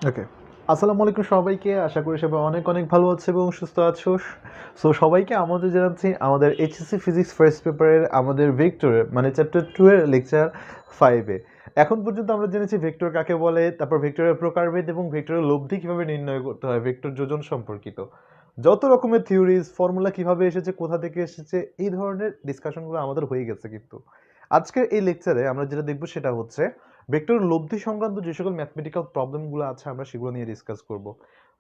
ওকে, আসসালামু আলাইকুম সবাইকে। আশা করি সবাই অনেক অনেক ভালো আছে এবং সুস্থ আছো। সো সবাইকে আমাদের জানাচ্ছি আমাদের এইচএসসি ফিজিক্স ফার্স্ট পেপারের আমাদের ভেক্টরের মানে চ্যাপ্টার 2 এর লেকচার 5-এ। এখন পর্যন্ত আমরা জেনেছি ভেক্টর কাকে বলে, তারপর ভেক্টরের প্রকারভেদ এবং ভেক্টরের লব্ধি কিভাবে নির্ণয় করতে হয়, ভেক্টর যোজন সম্পর্কিত যত রকমের থিওরিজ ফর্মুলা কিভাবে এসেছে, কোথা থেকে এসেছে, এই ধরনের ডিসকাশনগুলো আমাদের হয়ে গেছে। কিন্তু আজকের এই লেকচারে আমরা যেটা দেখব সেটা হচ্ছে ভেক্টর লব্ধি সংক্রান্ত যে সকল ম্যাথমেটিক্যাল প্রবলেমগুলো আছে আমরা সেগুলো নিয়ে ডিসকাস করব।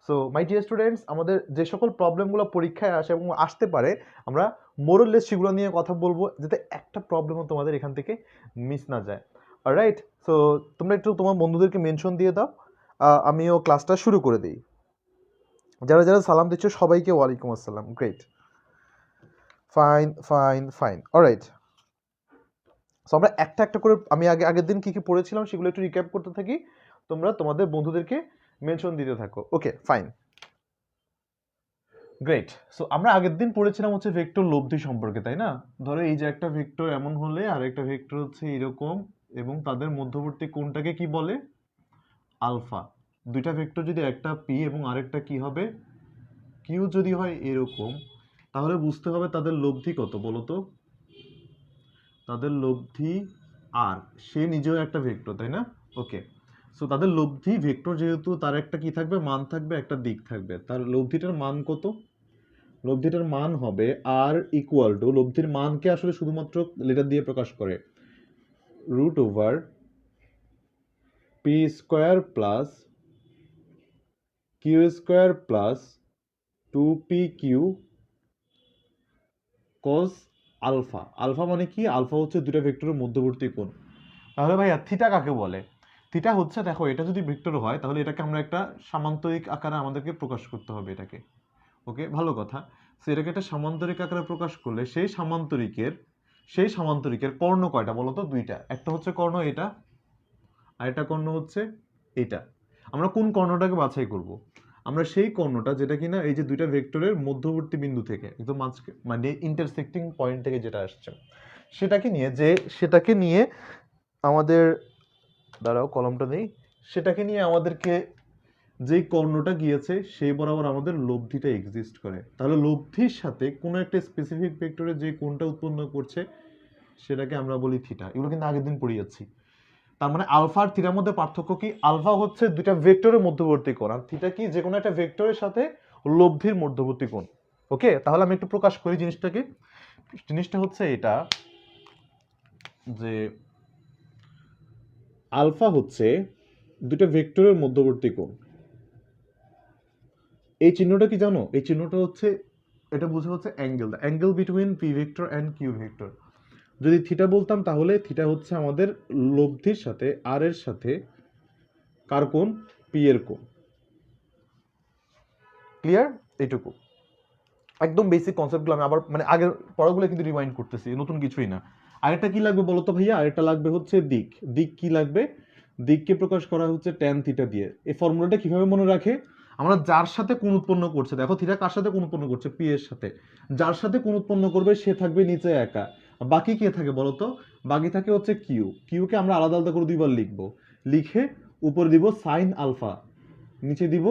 সো মাই ডিয়ার স্টুডেন্টস, আমাদের যে সকল প্রবলেমগুলো পরীক্ষায় আসে এবং আসতে পারে আমরা মোরলেস সেগুলো নিয়ে কথা বলবো, যাতে একটা প্রবলেমও তোমাদের এখান থেকে মিস না যায়। অলরাইট, সো তোমরা একটু তোমার বন্ধুদেরকে মেনশন দিয়ে দাও, আমিও ক্লাসটা শুরু করে দিই। যারা যারা সালাম দিচ্ছ সবাইকে ওয়ালাইকুম আসসালাম। Great, fine fine fine. Alright, so আমরা একটা একটা করে আমি আগের দিন কি কি পড়েছিলাম সেগুলো একটু রিক্যাপ করতে থাকি, তোমরা তোমাদের বন্ধুদেরকে মেনশন দিতে থাকো। Okay fine, great. সো আমরা আগের দিন পড়েছিলাম হচ্ছে ভেক্টর লব্ধি সম্পর্কে, তাই না? ধরো এই যে একটা ভেক্টর এমন হলে আর একটা ভেক্টর হচ্ছে এরকম, এবং তাদের মধ্যবর্তী কোণটাকে কি বলে? আলফা। দুইটা ভেক্টর যদি একটা পি এবং আরেকটা কি হবে? কিউ যদি হয় এরকম, তাহলে বুঝতে হবে তাদের লব্ধি কত বলো তো? তাদের লব্ধি আর সে নিজেও একটা ভেক্টর, তাই না? ওকে, সো তাদের লব্ধি ভেক্টর যেহেতু তার একটা কি থাকবে, মান থাকবে, একটা দিক থাকবে। তার লব্ধিটার মান কত? লব্ধিটার মান হবে আর ইকুয়াল টু, লব্ধির মানকে আসলে শুধুমাত্র লেটার দিয়ে প্রকাশ করে, root over p square plus q square plus 2pq cos alpha. Alpha মানে কি? আলফা হচ্ছে দুটো ভেক্টরের মধ্যবর্তী কোণ। তাহলে ভাইয়া থিটা কাকে বলে? থিটা হচ্ছে, দেখো এটা যদি ভেক্টর হয় তাহলে এটাকে আমরা একটা সামান্তরিক আকারে আমাদেরকে প্রকাশ করতে হবে এটাকে। ওকে, ভালো কথা। সো এটাকে একটা সামান্তরিক আকারে প্রকাশ করলে সেই সামান্তরিকের কর্ণ কয়টা বলো তো? দুইটা। একটা হচ্ছে কর্ণ এটা, আর একটা কর্ণ হচ্ছে এটা। আমরা কোন কর্ণটাকে বাছাই করব? আমরা সেই কর্ণটা যেটা কিনা এই যে দুইটা ভেক্টরের মধ্যবর্তী বিন্দু থেকে একদম মানে ইন্টারসেক্টিং পয়েন্ট থেকে যেটা আসছে সেটাকে নিয়ে আমাদের, দাঁড়াও কলমটা নেই, সেটাকে নিয়ে আমাদেরকে যেই কর্ণটা গিয়েছে সেই বরাবর আমাদের লব্ধিটা এক্সিস্ট করে। তাহলে লব্ধির সাথে কোনো একটা স্পেসিফিক ভেক্টরে যে কোণটা উৎপন্ন করছে সেটাকে আমরা বলি থিটা। এগুলো কিন্তু আগের দিন পড়ে যাচ্ছি। তার মানে আলফা আর থিটার মধ্যে পার্থক্য কি? আলফা হচ্ছে দুইটা ভেক্টরের মধ্যবর্তী কোণ, আর থিটা কি? যে কোনো একটা ভেক্টরের সাথে লব্ধির মধ্যবর্তী কোণ। ওকে, তাহলে আমি একটু প্রকাশ করি জিনিসটাকে। জিনিসটা হচ্ছে এটা, যে আলফা হচ্ছে দুটো ভেক্টরের মধ্যবর্তী কোণ। এই চিহ্নটা কি জানো? এই চিহ্নটা হচ্ছে, এটা বোঝা হচ্ছে angle, the angle between p vector and q vector. যদি থিটা বলতাম তাহলে থিটা হচ্ছে আমাদের লব্ধির সাথে আর এর সাথে কার কোণ? পি এর কোণ। ক্লিয়ার? এইটুকু একদম বেসিক কনসেপ্টগুলো আমি আবার মানে আগের পড়াগুলো কিন্তু রিমাইন্ড করতেছি, নতুন কিছুই না। আরেকটা কি লাগবে বলো তো ভাইয়া? আরেকটা লাগবে হচ্ছে দিক। দিক কি লাগবে? দিককে প্রকাশ করা হচ্ছে ট্যান থিটা দিয়ে। এই ফর্মুলাটা কিভাবে মনে রাখে? আমরা যার সাথে কোণ উৎপন্ন করছে, দেখো থিটা কার সাথে কোণ উৎপন্ন করছে? পি এর সাথে। যার সাথে কোণ উৎপন্ন করবে সে থাকবে নিচে একা। বাকি কে থাকে বলো তো? বাকি থাকে হচ্ছে কিউ। কিউকে আমরা আলাদা আলাদা করে দুইবার লিখবো। লিখে উপরে দিব সাইন আলফা, নিচে দিব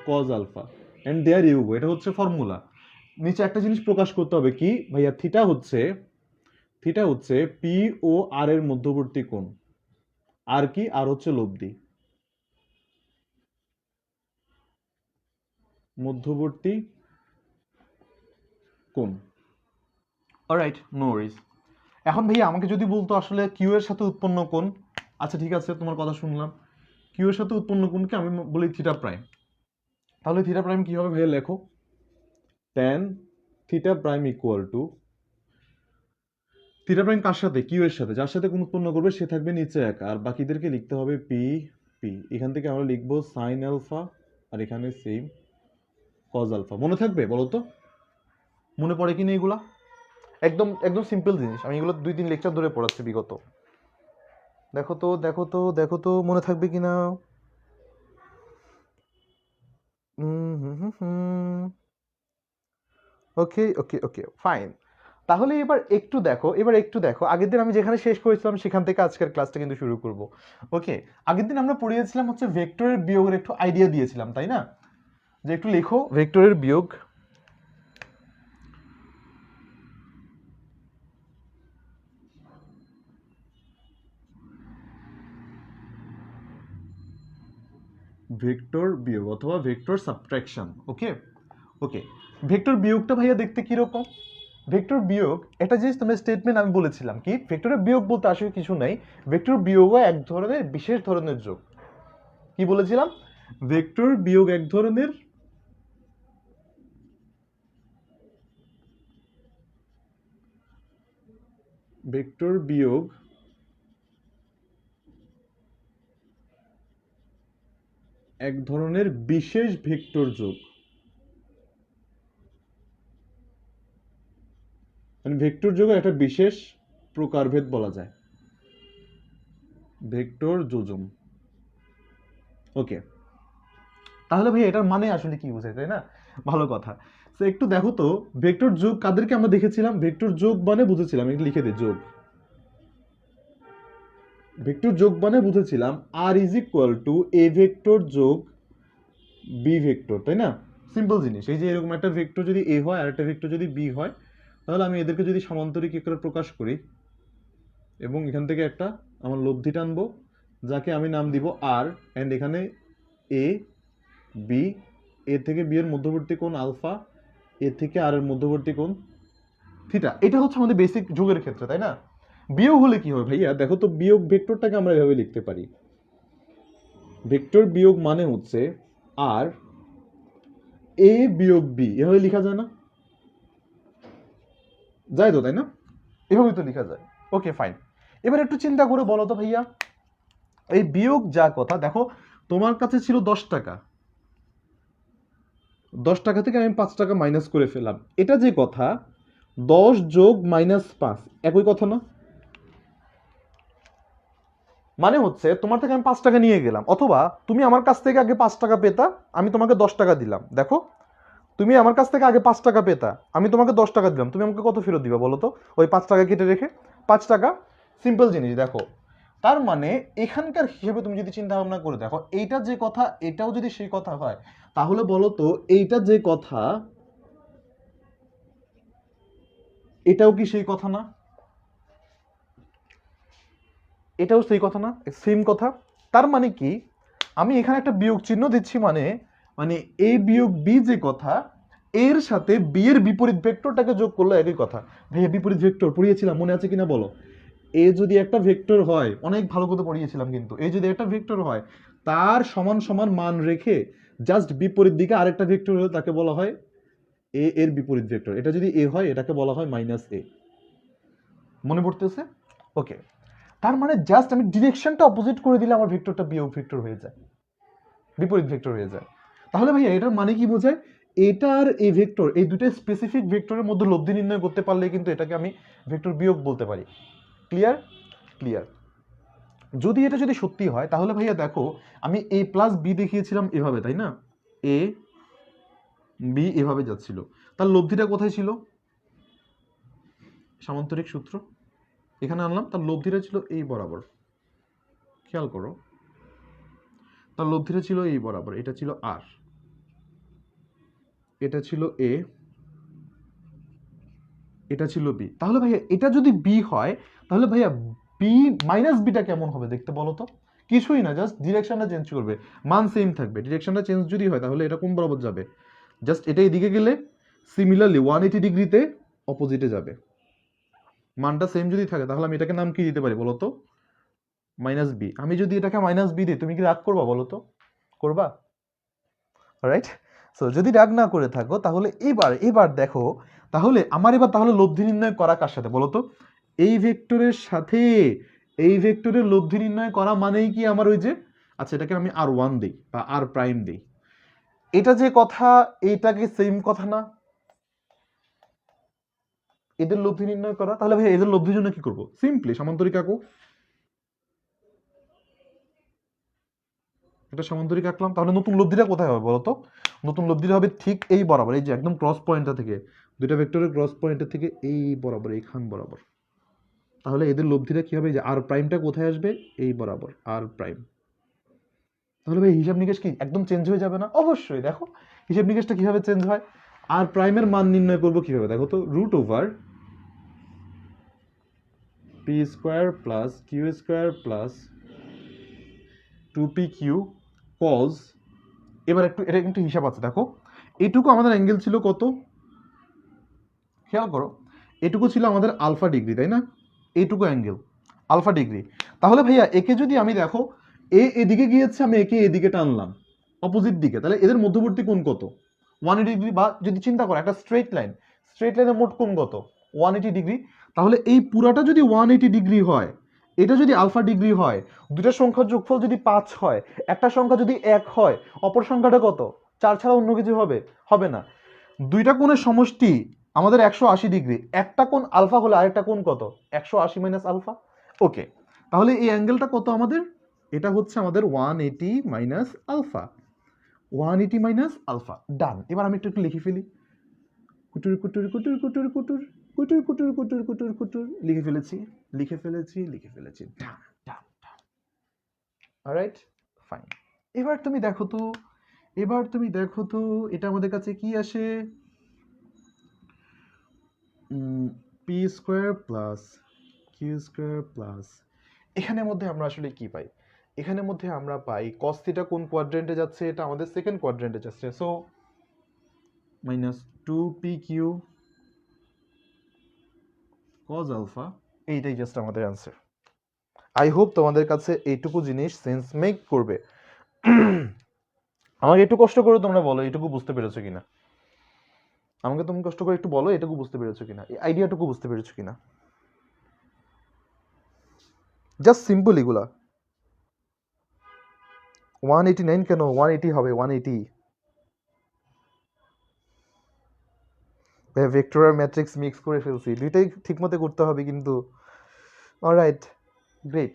cos alpha, and there you go. এটা হচ্ছে ফর্মুলা। নিচে একটা জিনিস প্রকাশ করতে হবে কি ভাইয়া? থিটা হচ্ছে পি ও আর এর মধ্যবর্তী কোণ। আর কি? আর হচ্ছে লব্ধি, মধ্যবর্তী কোণ। Alright, no worries. এখন ভাইয়া আমাকে যদি বলতো আসলে কিউ এর সাথে উৎপন্ন কোণ, আচ্ছা ঠিক আছে তোমার কথা শুনলাম, কিউ এর সাথে উৎপন্ন কোণকে আমি বলি থিটা প্রাইম। তাহলে থিটা প্রাইম কি হবে ভাইয়া? লেখো tan theta prime equal to, theta prime কার সাথে? কিউ এর সাথে। যার সাথে কোণ উৎপন্ন করবে সে থাকবে নিচে একা, আর বাকিদেরকে লিখতে হবে পি পি। এখান থেকে আমরা লিখবো সাইন আলফা, আর এখানে সেম কজ আলফা। মনে থাকবে বলো তো? মনে পড়ে কিনা এগুলা? একদম একদম সিম্পল জিনিস, আমি এগুলো 2-3 লেকচার ধরে পড়াচ্ছি বিগত। দেখো তো দেখো তো দেখো তো মনে থাকবে কিনা। ওকে ওকে ওকে ফাইন। তাহলে এবার একটু দেখো আগের দিন আমি যেখানে শেষ করেছিলাম সেখান থেকে আজকের ক্লাসটা কিন্তু শুরু করব। ওকে, আগের দিন আমরা পড়িয়েছিলাম হচ্ছে ভেক্টরের বিয়োগের একটু আইডিয়া দিয়েছিলাম, তাই না? যে একটু লেখো ভেক্টরের বিয়োগ। ভেক্টর বিয়োগ অথবা ভেক্টর সাবট্রাকশন। ওকে ওকে, ভেক্টর বিয়োগটা ভাইয়া দেখতে কিরকম? ভেক্টর বিয়োগ একটা জিনিস তোমার স্টেটমেন্ট আমি বলেছিলাম কি ভেক্টরের বিয়োগ বলতে আসলে কিছু নাই, ভেক্টর বিয়োগও এক ধরনের বিশেষ ধরনের যোগ। কি বলেছিলাম? ভেক্টর বিয়োগ এক ধরনের ভেক্টর বিয়োগ এক ধরনের বিশেষ ভেক্টর যোগ। মানে ভেক্টর যোগের একটা বিশেষ প্রকারভেদ বলা যায়, ভেক্টর যোজম। ওকে, তাহলে ভাই এটার মানে আসলে কি বোঝায়, তাই না? ভালো কথা। তো একটু দেখো তো ভেক্টর যোগ কাদেরকে আমরা দেখেছিলাম, ভেক্টর যোগ মানে বুঝেছিলাম, একটু লিখে দিই যোগ। ভেক্টর যোগ মানে বুঝেছিলাম R is equal to A vector যোগ বি ভেক্টর, তাই না? সিম্পল জিনিস, এই যে এরকম একটা ভেক্টর যদি এ হয় আর একটা ভেক্টর যদি বি হয়, তাহলে আমি এদেরকে যদি সমান্তরিক আকারে প্রকাশ করি এবং এখান থেকে একটা আমার লব্ধি টানবো যাকে আমি নাম দিব আর, এন্ড এখানে এ বি, এ থেকে বি এর মধ্যবর্তী কোণ আলফা, এ থেকে আর এর মধ্যবর্তী কোণ থিটা। এটা হচ্ছে আমাদের বেসিক যোগের ক্ষেত্রে, তাই না? বিয়োগ হলে কি হবে ভাইয়া? দেখো তো বিয়োগ ভেক্টরটাকে আমরা এভাবে লিখতে পারি, ভেক্টর বিয়োগ মানে হচ্ছে আর এ বিয়োগ বি, এভাবে লেখা যায় না? যায় তো, তাই না? এভাবে তো লেখা যায়। ওকে ফাইন, এবার একটু চিন্তা করে বলো তো ভাইয়া, এই বিয়োগ যা কথা, দেখো তোমার কাছে ছিল 10 টাকা, 10 টাকা থেকে আমি 5 টাকা মাইনাস করে ফেলাম, এটা যে কথা 10 যোগ -5 একই কথা না? মানে হচ্ছে তোমার থেকে আমি 5 টাকা নিয়ে গেলাম, অথবা তুমি আমার কাছ থেকে আগে 5 টাকা পেতা, আমি তোমাকে 10 টাকা দিলাম। দেখো, তুমি আমার কাছ থেকে আগে 5 টাকা পেতা, আমি তোমাকে 10 টাকা দিলাম, তুমি আমাকে কত ফেরত দিবা বলো তো? ওই 5 টাকা কেটে রেখে 5 টাকা। সিম্পল জিনিস দেখো, তার মানে এখানকার হিসেবে তুমি যদি চিন্তা ভাবনা করে দেখো, এইটা যে কথা এটাও যদি সেই কথা হয়, তাহলে বলো তো এইটা যে কথা এটাও কি সেই কথা না? এটাও সেই কথা না? সেম কথা। তার মানে কি, আমি এখানে একটা বিয়োগ চিহ্ন দিচ্ছি, মানে মানে এ বিয়োগ বি যে কথা, এর সাথে বি এর বিপরীত ভেক্টরটাকে যোগ করলে একই কথা। ভাইয়া বিপরীত ভেক্টর পড়িয়েছিলাম, মনে আছে কিনা বলো? এ যদি একটা ভেক্টর হয়, অনেক ভালো করে পড়িয়েছিলাম কিন্তু, এ যদি একটা ভেক্টর হয় তার সমান সমান মান রেখে জাস্ট বিপরীত দিকে আরেকটা ভেক্টর হলে তাকে বলা হয় এ এর বিপরীত ভেক্টর। এটা যদি এ হয় এটাকে বলা হয় -এ। মনে পড়তেছে? ওকে, তার মানে জাস্ট আমি ডিরেকশনটা অপোজিট করে দিলে আমার ভেক্টরটা বিয়োগ ভেক্টর হয়ে যায়, বিপরীত ভেক্টর হয়ে যায়। তাহলে ভাইয়া এটার মানে কি বোঝায়? এটা আর এই ভেক্টর, এই দুটো স্পেসিফিক ভেক্টরের মধ্যে লব্ধি নির্ণয় করতে পারলে কিন্তু এটাকে আমি ভেক্টর বিয়োগ বলতে পারি। ক্লিয়ার? ক্লিয়ার। যদি এটা যদি সত্যি হয় তাহলে ভাইয়া দেখো, আমি এ প্লাস বি দেখিয়েছিলাম এভাবে, তাই না? এ বি এভাবে যাচ্ছিল, তার লব্ধিটা কোথায় ছিল? সামান্তরিক সূত্র এখানে আনলাম, তার লব্ধিটা ছিল এই বরাবর। খেয়াল করো, তার লব্ধিটা ছিল এই বরাবর, এটা ছিল আর, এটা ছিল এ, এটা ছিল বি। তাহলে ভাইয়া এটা যদি বি হয়, তাহলে ভাইয়া বি মাইনাস বিটা কেমন হবে দেখতে বলো তো? কিছুই না, জাস্ট ডিরেকশনটা চেঞ্জ করবে, মান সেম থাকবে। ডিরেকশনটা চেঞ্জ যদি হয় তাহলে এটা কোন বরাবর যাবে? জাস্ট এটা এদিকে গেলে সিমিলারলি 180 ডিগ্রিতে অপোজিটে যাবে। মানটা সেম যদি থাকে তাহলে আমি এটাকে নাম কি দিতে পারি বলো তো? -বি। আমি যদি এটাকে -বি দিই, তুমি কি রাগ করবা বলো তো? করবা? রাইট? সো যদি রাগ না করে থাকো তাহলে এবার এবার দেখো, তাহলে আমার এবার তাহলে লব্ধি নির্ণয় করা কার সাথে বলো তো? এই ভেক্টরের সাথে এই ভেক্টরের লব্ধি নির্ণয় করা মানেই কি আমার ওই যে, আচ্ছা এটাকে আমি আর1 দিই বা আর প্রাইম দিই, এটা যে কথা এইটাকে সেম কথা না? এদের লব্ধি নির্ণয় করা। তাহলে ভাই এদের লব্ধির জন্য কি করব? সিম্পলি সমান্তরিক আঁকো, একটা সমান্তরিক আঁকলাম, তাহলে নতুন লব্ধিটা কোথায় হবে বলো তো? নতুন লব্ধিটা হবে ঠিক এই বরাবর, এই যে একদম ক্রস পয়েন্টটা থেকে, দুইটা ভেক্টরের ক্রস পয়েন্টের থেকে এই বরাবর, এইখান বরাবর। তাহলে এদের লব্ধিটা কি হবে? যে আর প্রাইমটা কোথায় আসবে? এই বরাবর আর প্রাইম। তাহলে ভাই হিসাব নিকেশ কি একদম চেঞ্জ হয়ে যাবে না? অবশ্যই। দেখো হিসাব নিকেশটা কিভাবে চেঞ্জ হয়। আর প্রাইমের মান নির্ণয় করবো কিভাবে? দেখো তো, root over p square plus q square plus 2pq cos, এবার একটু এটা কিন্তু হিসাব আছে। দেখো এইটুকু আমাদের অ্যাঙ্গেল ছিল কত, খেয়াল করো, এটুকু ছিল আমাদের আলফা ডিগ্রি, তাই না? এইটুকু অ্যাঙ্গেল আলফা ডিগ্রি। তাহলে ভাইয়া একে যদি আমি, দেখো এদিকে গিয়েছে, আমি একে এদিকে টানলাম অপোজিট দিকে, তাহলে এদের মধ্যবর্তী কোণ কত? 180 ডিগ্রি। বা যদি চিন্তা করো একটা স্ট্রেট লাইন, স্ট্রেট লাইনের মোট কোণ কত? 180 ডিগ্রি। তাহলে এই পুরাটা যদি 180 ডিগ্রি হয়, এটা যদি আলফা ডিগ্রি হয়, দুটা সংখ্যার যোগফল যদি 5 হয়, একটা সংখ্যা যদি 1 হয়, অপর সংখ্যাটা কত? 4 ছাড়া অন্য কিছু হবে? হবে না। দুইটা কোণের সমষ্টি আমাদের 180 ডিগ্রি, একটা কোণ আলফা হলে আরেকটা কোণ কত? 180 মাইনাস আলফা। ওকে, তাহলে এই অ্যাঙ্গেলটা কত আমাদের? এটা হচ্ছে আমাদের 180 মাইনাস আলফা, 180 মাইনাস আলফা। ডান। এবার আমি একটু একটু লিখে ফেলি, কুটুর কুটুর কুটুর কুটুর কুটুর কুটুর কুটুর কুটুর কুটুর কুটুর, লিখে ফেলেছি লিখে ফেলেছি লিখে ফেলেছি। Done done done. Alright, fine. এবার তুমি দেখো তো, এবার তুমি দেখো তো এটা আমাদের কাছে কি আসে? P square plus q square plus, এখানের মধ্যে আমরা আসলে কি পাই? এখানের মধ্যে আমরা পাই কস থিটা কোন কোয়াড্রেন্টে যাচ্ছে? এটা আমাদের সেকেন্ড কোয়াড্রেন্টে যাচ্ছে। So minus 2pq cos alpha, এইটাই জাস্ট আমাদের অ্যান্সার। আই হোপ তোমাদের কাছে এইটুকু জিনিস সেন্স মেক করবে। আমাকে একটু কষ্ট করে তোমরা বলো এইটুকু বুঝতে পেরেছো কিনা। আমাকে তুমি কষ্ট করে একটু বলো এটুকু বুঝতে পেরেছো কিনা, এই আইডিয়াটুকু বুঝতে পেরেছো কিনা। জাস্ট সিম্পল এগুলা। 189 কেন? 180 হবে, 180। ভেক্টর আর ম্যাট্রিক্স মিক্স করে ফেলছি, দুইটাই ঠিকমতো করতে হবে কিন্তু। Alright, great,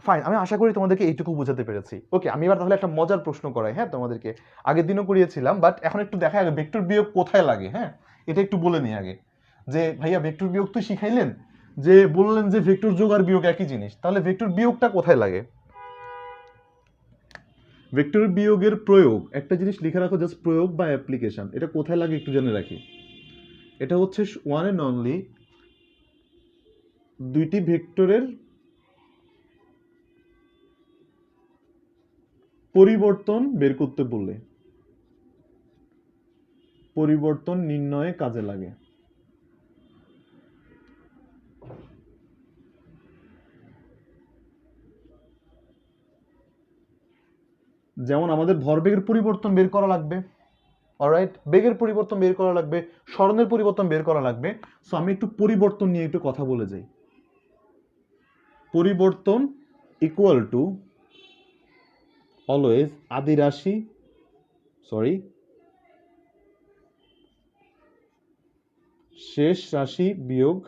fine. আমি আশা করি তোমাদেরকে এইটুকু বোঝাতে পেরেছি। ওকে, আমি এবার তাহলে একটা মজার প্রশ্ন করাই, হ্যাঁ তোমাদেরকে। আগের দিনও করিয়েছিলাম, বাট এখন একটু দেখা আগে ভেক্টর বিয়োগ কোথায় লাগে। হ্যাঁ, এটা একটু বলে নিই আগে, যে ভাইয়া ভেক্টর বিয়োগ তো শিখাইলেন, যে বললেন যে ভেক্টর যোগ আর বিয়োগ একই জিনিস, তাহলে ভেক্টর বিয়োগটা কোথায় লাগে? ভেক্টর বিয়োগের প্রয়োগ, একটা জিনিস লিখে রাখো, জাস্ট প্রয়োগ বা অ্যাপ্লিকেশন, এটা কোথায় লাগে একটু জেনে রাখি। এটা হচ্ছে ওয়ান অ্যান্ড অনলি দুইটি ভেক্টরের পরিবর্তন বের করতে বললে পরিবর্তন নির্ণয়ে কাজে লাগে। যেমন আমাদের ভরবেগের পরিবর্তন বের করা লাগবে, অলরাইট, বেগের পরিবর্তন বের করা লাগবে, স্মরণের পরিবর্তন বের করা লাগবে। সো আমি একটু পরিবর্তন নিয়ে একটু কথা বলে যাই। পরিবর্তন ইকুয়াল টু অলওয়েজ আদি রাশি, সরি, শেষ রাশি বিয়োগ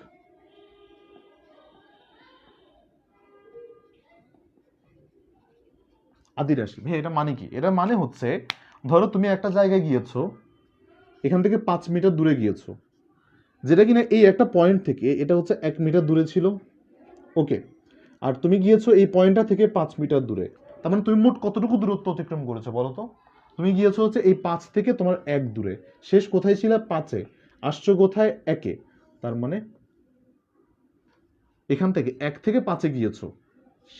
আদি রাশি। ভাই এটা মানে কি? এটা মানে হচ্ছে, ধরো তুমি একটা জায়গায় গিয়েছো, এখান থেকে 5 মিটার দূরে গিয়েছো, যেটা কিনা এই একটা পয়েন্ট থেকে এটা হচ্ছে 1 মিটার দূরে ছিল। ওকে, আর তুমি গিয়েছো এই পয়েন্টটা থেকে 5 মিটার দূরে, তার মানে তুমি মোট কতটুকু দূরত্ব অতিক্রম করেছো বলো তো? তুমি গিয়েছো হচ্ছে এই 5 থেকে তোমার 1 দূরে, শেষ কোথায় ছিল? 5-এ, আসছো কোথায়? 1-এ। তার মানে এখান থেকে 1 থেকে 5-এ গিয়েছো,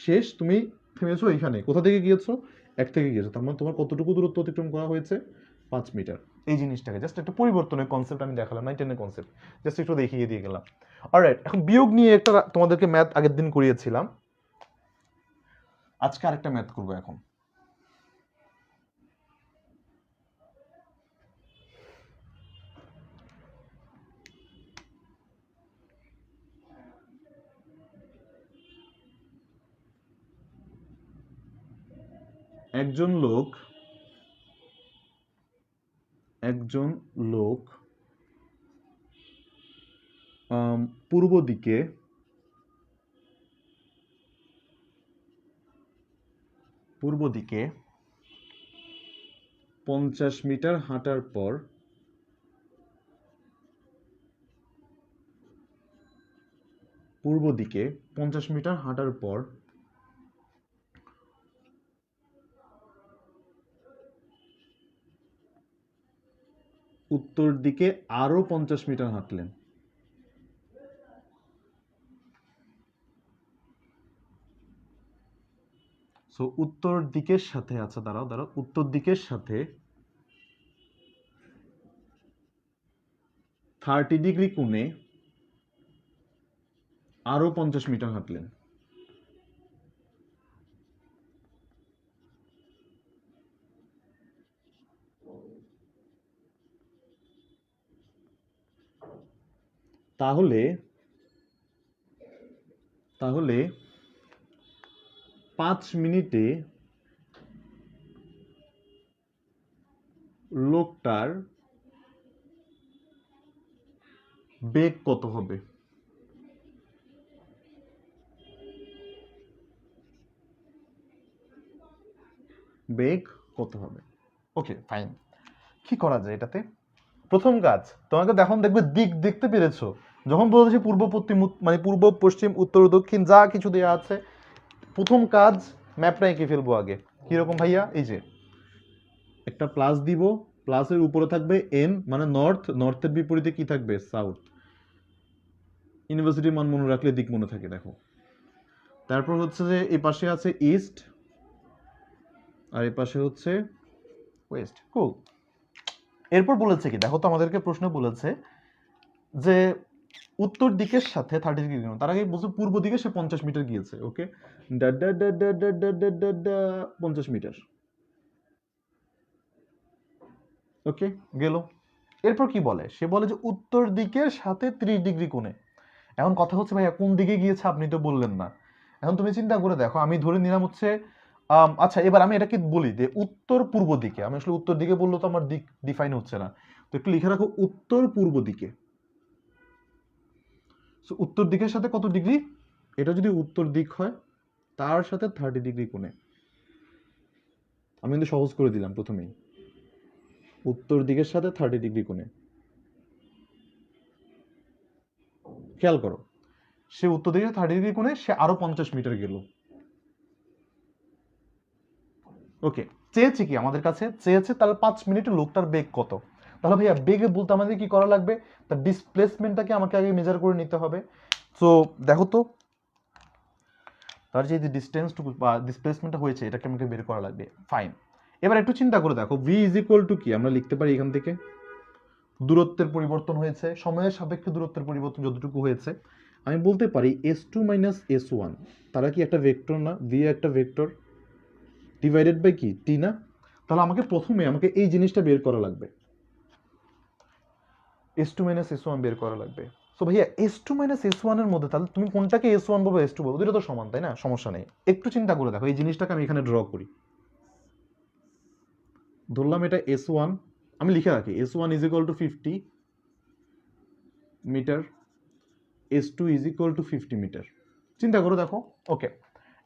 শেষ তুমি থেমেছো এইখানে, কোথা থেকে গিয়েছো? 1 থেকে গিয়েছো, তার মানে তোমার কতটুকু দূরত্ব অতিক্রম করা হয়েছে? 5 মিটার। এই জিনিসটাকে জাস্ট একটা পরিবর্তনের কনসেপ্ট আমি দেখালাম, 9-10-এর কনসেপ্ট জাস্ট একটু দেখিয়ে দিয়ে গেলাম। অলরাইট, এখন বিয়োগ নিয়ে একটা তোমাদেরকে ম্যাথ আগের দিন করিয়েছিলাম, আজকে আরেকটা ম্যাথ করবো। এখন একজন লোক পূর্ব দিকে পূর্ব দিকে 50 মিটার হাঁটার পর পূর্ব দিকে 50 মিটার হাঁটার পর উত্তর দিকে আরো 50 মিটার হাঁটলেন। সো উত্তর দিকের সাথে, আচ্ছা দাঁড়াও দাঁড়াও, উত্তর দিকের সাথে 30 ডিগ্রি কোণে আরো 50 মিটার হাঁটলেন। তাহলে তাহলে 5 মিনিটে লোকটার বেগ কত হবে? বেগ কত হবে? Okay fine. কি করা যায় এটাতে? প্রথম কাজ, তোমাকে এখন দেখবে দিক দেখতে পেরেছো। যখন বলেছি পূর্ব পশ্চিম, মানে পূর্ব পশ্চিম উত্তর দক্ষিণ যা কিছু দেওয়া আছে, প্রথম কাজ ম্যাপটা এঁকে ফেলবো আগে। কিরকম ভাইয়া? এই যে একটা প্লাস দিব, প্লাসের উপরে থাকবে এন মানে নর্থ, নর্থের বিপরীতে কি থাকবে? সাউথ। ইউনিভার্সিটির মান মনে রাখলে দিক মনে থাকে। দেখো, তারপর হচ্ছে যে এই পাশে আছে ইস্ট আর এই পাশে হচ্ছে ওয়েস্ট। কুল। এরপর বলেছে কি, দেখো তো আমাদেরকে প্রশ্ন বলেছে যে উত্তর দিকের সাথে 30 ডিগ্রি কোণ, তার আগে বলছে পূর্ব দিকে সে 50 মিটার গিয়েছে। ওকে, 50 মিটার। ওকে গেল। এরপর কি বলে? সে বলে যে উত্তর দিকের সাথে 30 ডিগ্রি কোণে। এখন কথা হচ্ছে ভাইয়া কোন দিকে গিয়েছে আপনি তো বললেন না। এখন তুমি চিন্তা করে দেখো, আমি ধরে নিলাম হচ্ছে আচ্ছা এবার আমি এটাকে বলি যে উত্তর পূর্ব দিকে। আমি আসলে উত্তর দিকে বললো তো আমার দিক ডিফাইন হচ্ছে না, তো একটু লিখে রাখো উত্তর পূর্ব দিকে। উত্তর দিকের সাথে কত ডিগ্রি? এটা যদি উত্তর দিক হয় তার সাথে 30 ডিগ্রি কোণে। আমি কিন্তু সহজ করে দিলাম প্রথমেই, উত্তর দিকের সাথে 30 ডিগ্রি কোণে। খেয়াল করো, সে উত্তর দিকে 30 ডিগ্রি কোণে, সে আরো 50 মিটার গেল। ওকে, চেয়েছে কি আমাদের কাছে? চেয়েছে তাহলে 5 মিনিটে লোকটার বেগ কত। তাহলে ভাইয়া বেগে বলতে আমাদের কি করা লাগবে? তার ডিসপ্লেসমেন্টটাকে আমাকে আগে মেজার করে নিতে হবে। সো দেখো তো, তার যে ডিস্টেন্সটুকু বা ডিসপ্লেসমেন্টটা হয়েছে এটাকে আমাকে বের করা লাগবে। ফাইন। এবার একটু চিন্তা করে দেখো, ভি ইজ ইকুয়াল টু কি আমরা লিখতে পারি এখান থেকে? দূরত্বের পরিবর্তন হয়েছে, সময়ের সাপেক্ষে দূরত্বের পরিবর্তন যতটুকু হয়েছে, আমি বলতে পারি s2 মাইনাস s1, তারা কি একটা ভেক্টর না? ভি একটা ভেক্টর ডিভাইডেড বাই কি? টি না? তাহলে আমাকে প্রথমে আমাকে এই জিনিসটা বের করা লাগবে, s2 মাইনাস s1 বের করা লাগবে। সো ভাইয়া s2 মাইনাস s1 এর মধ্যে তাহলে তুমি কোনটাকে s1 বলবো s2 বলবো, দুটো তো সমান তাই না? সমস্যা নেই। একটু চিন্তা করে দেখো, এই জিনিসটাকে আমি এখানে ড্র করি। ধরলাম এটা s1, আমি লিখে রাখি s1 is equal to 50 metre, s2 is equal to 50 metre. চিন্তা করো দেখো। ওকে,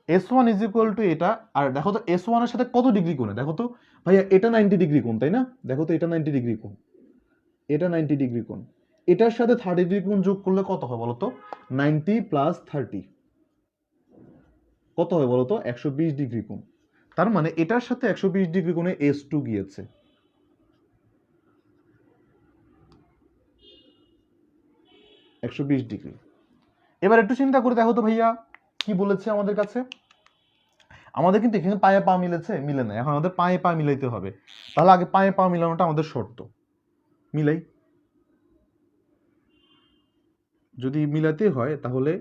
s1 ইজ ইকুয়াল টু এটা, আর দেখো তো s1 এর সাথে কত ডিগ্রি কোণে? দেখো তো ভাইয়া, এটা 90 ডিগ্রি কোণ তাই না? দেখো তো এটা 90 ডিগ্রি কোণ, এটা 90 ডিগ্রি কোণ, এটার সাথে 30 ডিগ্রি কোণ যোগ করলে কত হয় বলো তো? 90 প্লাস 30 কত হয় বলো তো? 120 ডিগ্রি কোণ। তার মানে এটার সাথে 120 ডিগ্রি কোণে s2 গিয়েছে। ডিগ্রি। এবার একটু চিন্তা করে দেখো তো ভাইয়া কি বলেছে আমাদের কাছে। আমাদের কিন্তু এখানে পায়ে পা মিলেছে, মিলে না। এখন আমাদের পায়ে পা মিলাইতে হবে। তাহলে আগে পায়ে পা মিলানোটা আমাদের শর্ত। মিলাই, যদি মিলাতে হয় তাহলে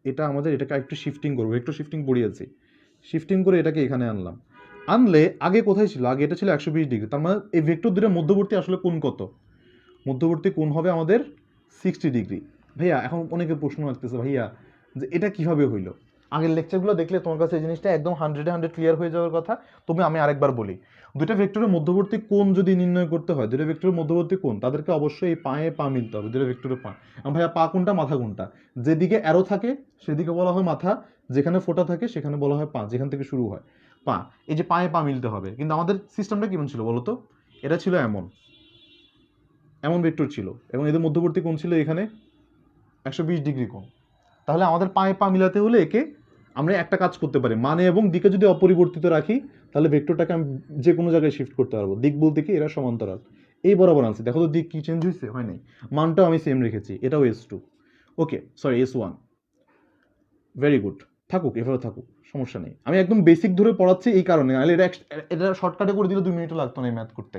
এটা আমাদের, এটাকে একটু শিফটিং করবো, একটু শিফটিং পড়িয়েছি, শিফটিং করে এটাকে এখানে আনলাম। আনলে আগে কোথায় ছিল? আগে এটা ছিল 120 ডিগ্রি। তার মানে এই ভেক্টর দুটোর মধ্যবর্তী আসলে কোণ কত? মধ্যবর্তী কোণ হবে আমাদের 60 ডিগ্রি। ভাইয়া এখন অনেকে প্রশ্ন রাখতেছে, ভাইয়া যে এটা কিভাবে হইলো? আগের লেকচারগুলো দেখলে তোমার কাছে এই জিনিসটা একদম 100 ক্লিয়ার হয়ে যাওয়ার কথা। তবে আমি আরেকবার বলি, দুটো ভেক্টরের মধ্যবর্তী কোণ যদি নির্ণয় করতে হয়, দুটো ভেক্টরের মধ্যবর্তী কোণ, তাদেরকে অবশ্যই এই পায়ে পা মিলতে হবে, দুটো ভেক্টরের পা। ভাইয়া পা কোনটা, মাথা কোনটা? যেদিকে অ্যারো থাকে সেদিকে বলা হয় মাথা, যেখানে ফোঁটা থাকে সেখানে বলা হয় পা, যেখান থেকে শুরু হয়। পা, এই যে পায়ে পা মিলতে হবে, কিন্তু আমাদের সিস্টেমটা কেমন ছিল বলো তো? এটা ছিল এমন এমন ভেক্টর ছিল, এবং এদের মধ্যবর্তী কোণ ছিল এখানে 120 ডিগ্রি কোণ। তাহলে আমাদের পায়ে পা মিলাতে হলে একে আমরা একটা কাজ করতে পারি, মানে এবং দিকে যদি অপরিবর্তিত রাখি তাহলে ভেক্টরটাকে আমি যে কোনো জায়গায় শিফট করতে পারবো। দিক বলতে কি, এরা সমান্তরাল, এই বরাবর আনছি, দেখো তো দিক কি চেঞ্জ হয়েছে? হয় নাই। মানটাও আমি সেম রেখেছি, এটাও S2, ওকে সরি S1, ভেরি গুড, থাকুক এভাবে থাকুক, সমস্যা নেই। আমি একদম বেসিক ধরে পড়াচ্ছি এই কারণে, নাহলে এটা শর্টকাটে করে দিলে 2 মিনিটও লাগতো না এই ম্যাথ করতে।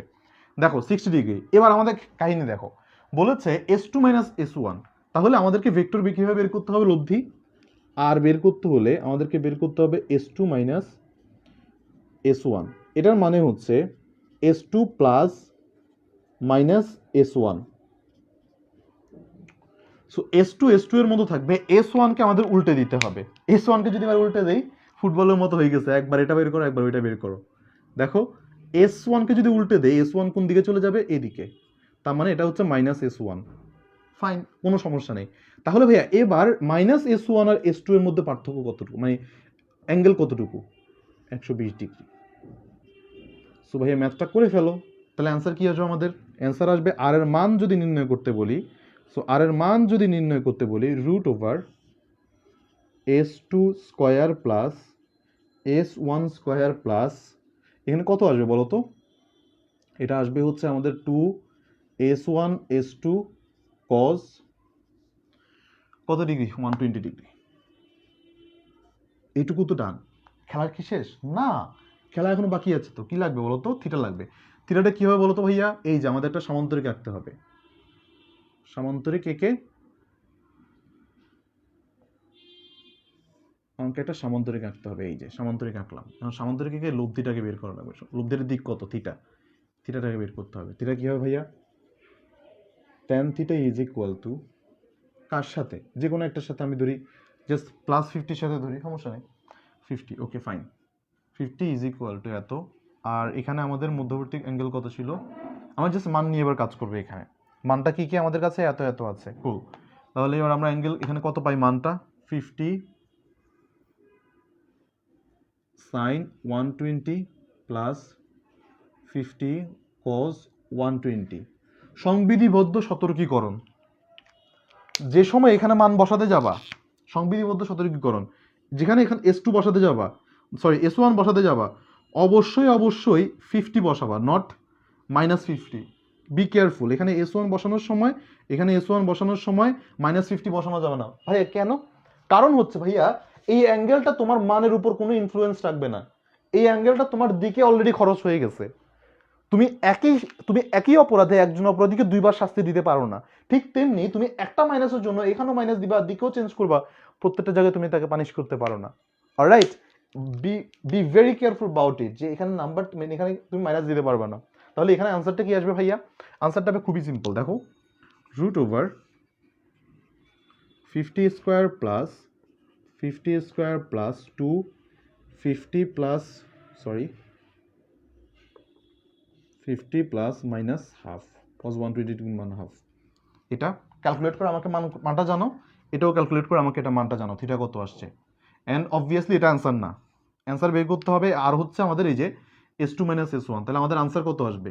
দেখো 60 ডিগ্রি। এবার আমাদের কাহিনী দেখো, বলেছে S2 মাইনাস S1, তাহলে আমাদেরকে ভেক্টর কীভাবে বের করতে হবে? লব্ধি। আর বের করতে হলে আমাদেরকে বের করতে হবে S2 মাইনাস S1। এটার মানে হচ্ছে S2 plus minus S1। So S2 এর মতো থাকবে, S1 কে আমাদের উল্টে দিতে হবে। S1 কে যদি আমরা উল্টে দেই, ফুটবলের মতো হয়ে গেছে, একবার এটা বের করো একবার ওইটা বের করো। দেখো S1 কে যদি উল্টে দেই, S1 কোন দিকে চলে যাবে? এদিকে, তার মানে এটা হচ্ছে মাইনাস S1। ফাইন, কোনো সমস্যা নেই। তাহলে ভাইয়া এবার মাইনাস S1 আর S2 এর মধ্যে পার্থক্য কতটুকু, মানে অ্যাঙ্গেল কতটুকু? 120 ডিগ্রি। সো ভাইয়া ম্যাথটা করে ফেলো, তাহলে অ্যান্সার কি আসবে আমাদের? অ্যান্সার আসবে আর এর মান যদি নির্ণয় করতে বলি, সো আর এর মান যদি নির্ণয় করতে বলি, √over S2 square plus S1 square plus, এখানে কত আসবে বলো তো? এটা আসবে হচ্ছে আমাদের 2S1 S2 cos কত ডিগ্রি? 120 ডিগ্রি। এইটুকু তো ডান। খেলার কি শেষ? না, খেলা এখনো বাকি আছে। তো কি লাগবে বলো তো? থিটা লাগবে। থিটাটা কি হবে বলো তো ভাইয়া? এই যে আমাদের একটা সামান্তরিক আঁকতে হবে, সামান্তরিক একে আমাকে একটা সামান্তরিক আঁকতে হবে। এই যে সামান্তরিক আঁকলাম, এখন সামান্তরিক একে লব্ধিটাকে বের করা লাগবে। লব্ধির দিক কত? থিটা, থিটাটাকে বের করতে হবে। থিটা কি হবে ভাইয়া? tan theta is equal to কার সাথে? যে কোনো একটার সাথে আমি ধরি, জাস্ট প্লাস 50 সাথে ধরি, সমস্যা নেই। 50, okay fine. 50 is equal two এত, আর এখানে আমাদের মধ্যবর্তী অ্যাঙ্গেল কত ছিল? আমরা জাস্ট মান নিয়ে এবার কাজ করবে। এখানে মানটা কি কি আমাদের কাছে? এত এত আছে, কুল। তাহলে এবার আমরা অ্যাঙ্গেল এখানে কত পাই? মানটা 50 সাইন 120 প্লাস 50 কজ 120। সংবিধিবদ্ধ সতর্কীকরণ, যে সময় এখানে মান বসাতে যাবা, সংবিধিবদ্ধ সতর্কীকরণ, যেখানে এখানে S2 বসাতে যাবা, সরি S1 বসাতে যাবা, অবশ্যই অবশ্যই 50 বসাবা, নট -50। বি কেয়ারফুল, এখানে S1 বসানোর সময়, এখানে S1 বসানোর সময় -50 বসানো যাবে না। ভাইয়া কেন? কারণ হচ্ছে ভাইয়া, এই অ্যাঙ্গেলটা তোমার মানের উপর কোনো ইনফ্লুয়েন্স রাখবে না। এই অ্যাঙ্গেলটা তোমার দিকে অলরেডি খরচ হয়ে গেছে। তুমি একই অপরাধে একজন অপরাধীকে দুইবার শাস্তি দিতে পারো না। ঠিক তেমনি তুমি একটা মাইনাসের জন্য এখানেও মাইনাস দিবা, দিকেও চেঞ্জ করবা, প্রত্যেকটা জায়গায় তুমি তাকে পানিশ করতে পারো না। Alright, be very careful about it, যে এখানে নাম্বার এখানে তুমি মাইনাস দিতে পারবে না। তাহলে এখানে আনসারটা কি আসবে ভাইয়া? আনসারটা হবে খুবই সিম্পল, দেখো √over 50 square plus 50 square plus 250 plus sorry 50 plus minus half cause 120 মান হাফ। এটা ক্যালকুলেট করে আমাকে মানটা জানো, এটাও ক্যালকুলেট করে আমাকে এটা মানটা জানো, থিটা কত আসছে। অ্যান্ড অবভিয়াসলি এটা অ্যান্সার না, অ্যান্সার বের করতে হবে। আর হচ্ছে আমাদের এই যে S2 মাইনাস S1, তাহলে আমাদের আনসার কত আসবে?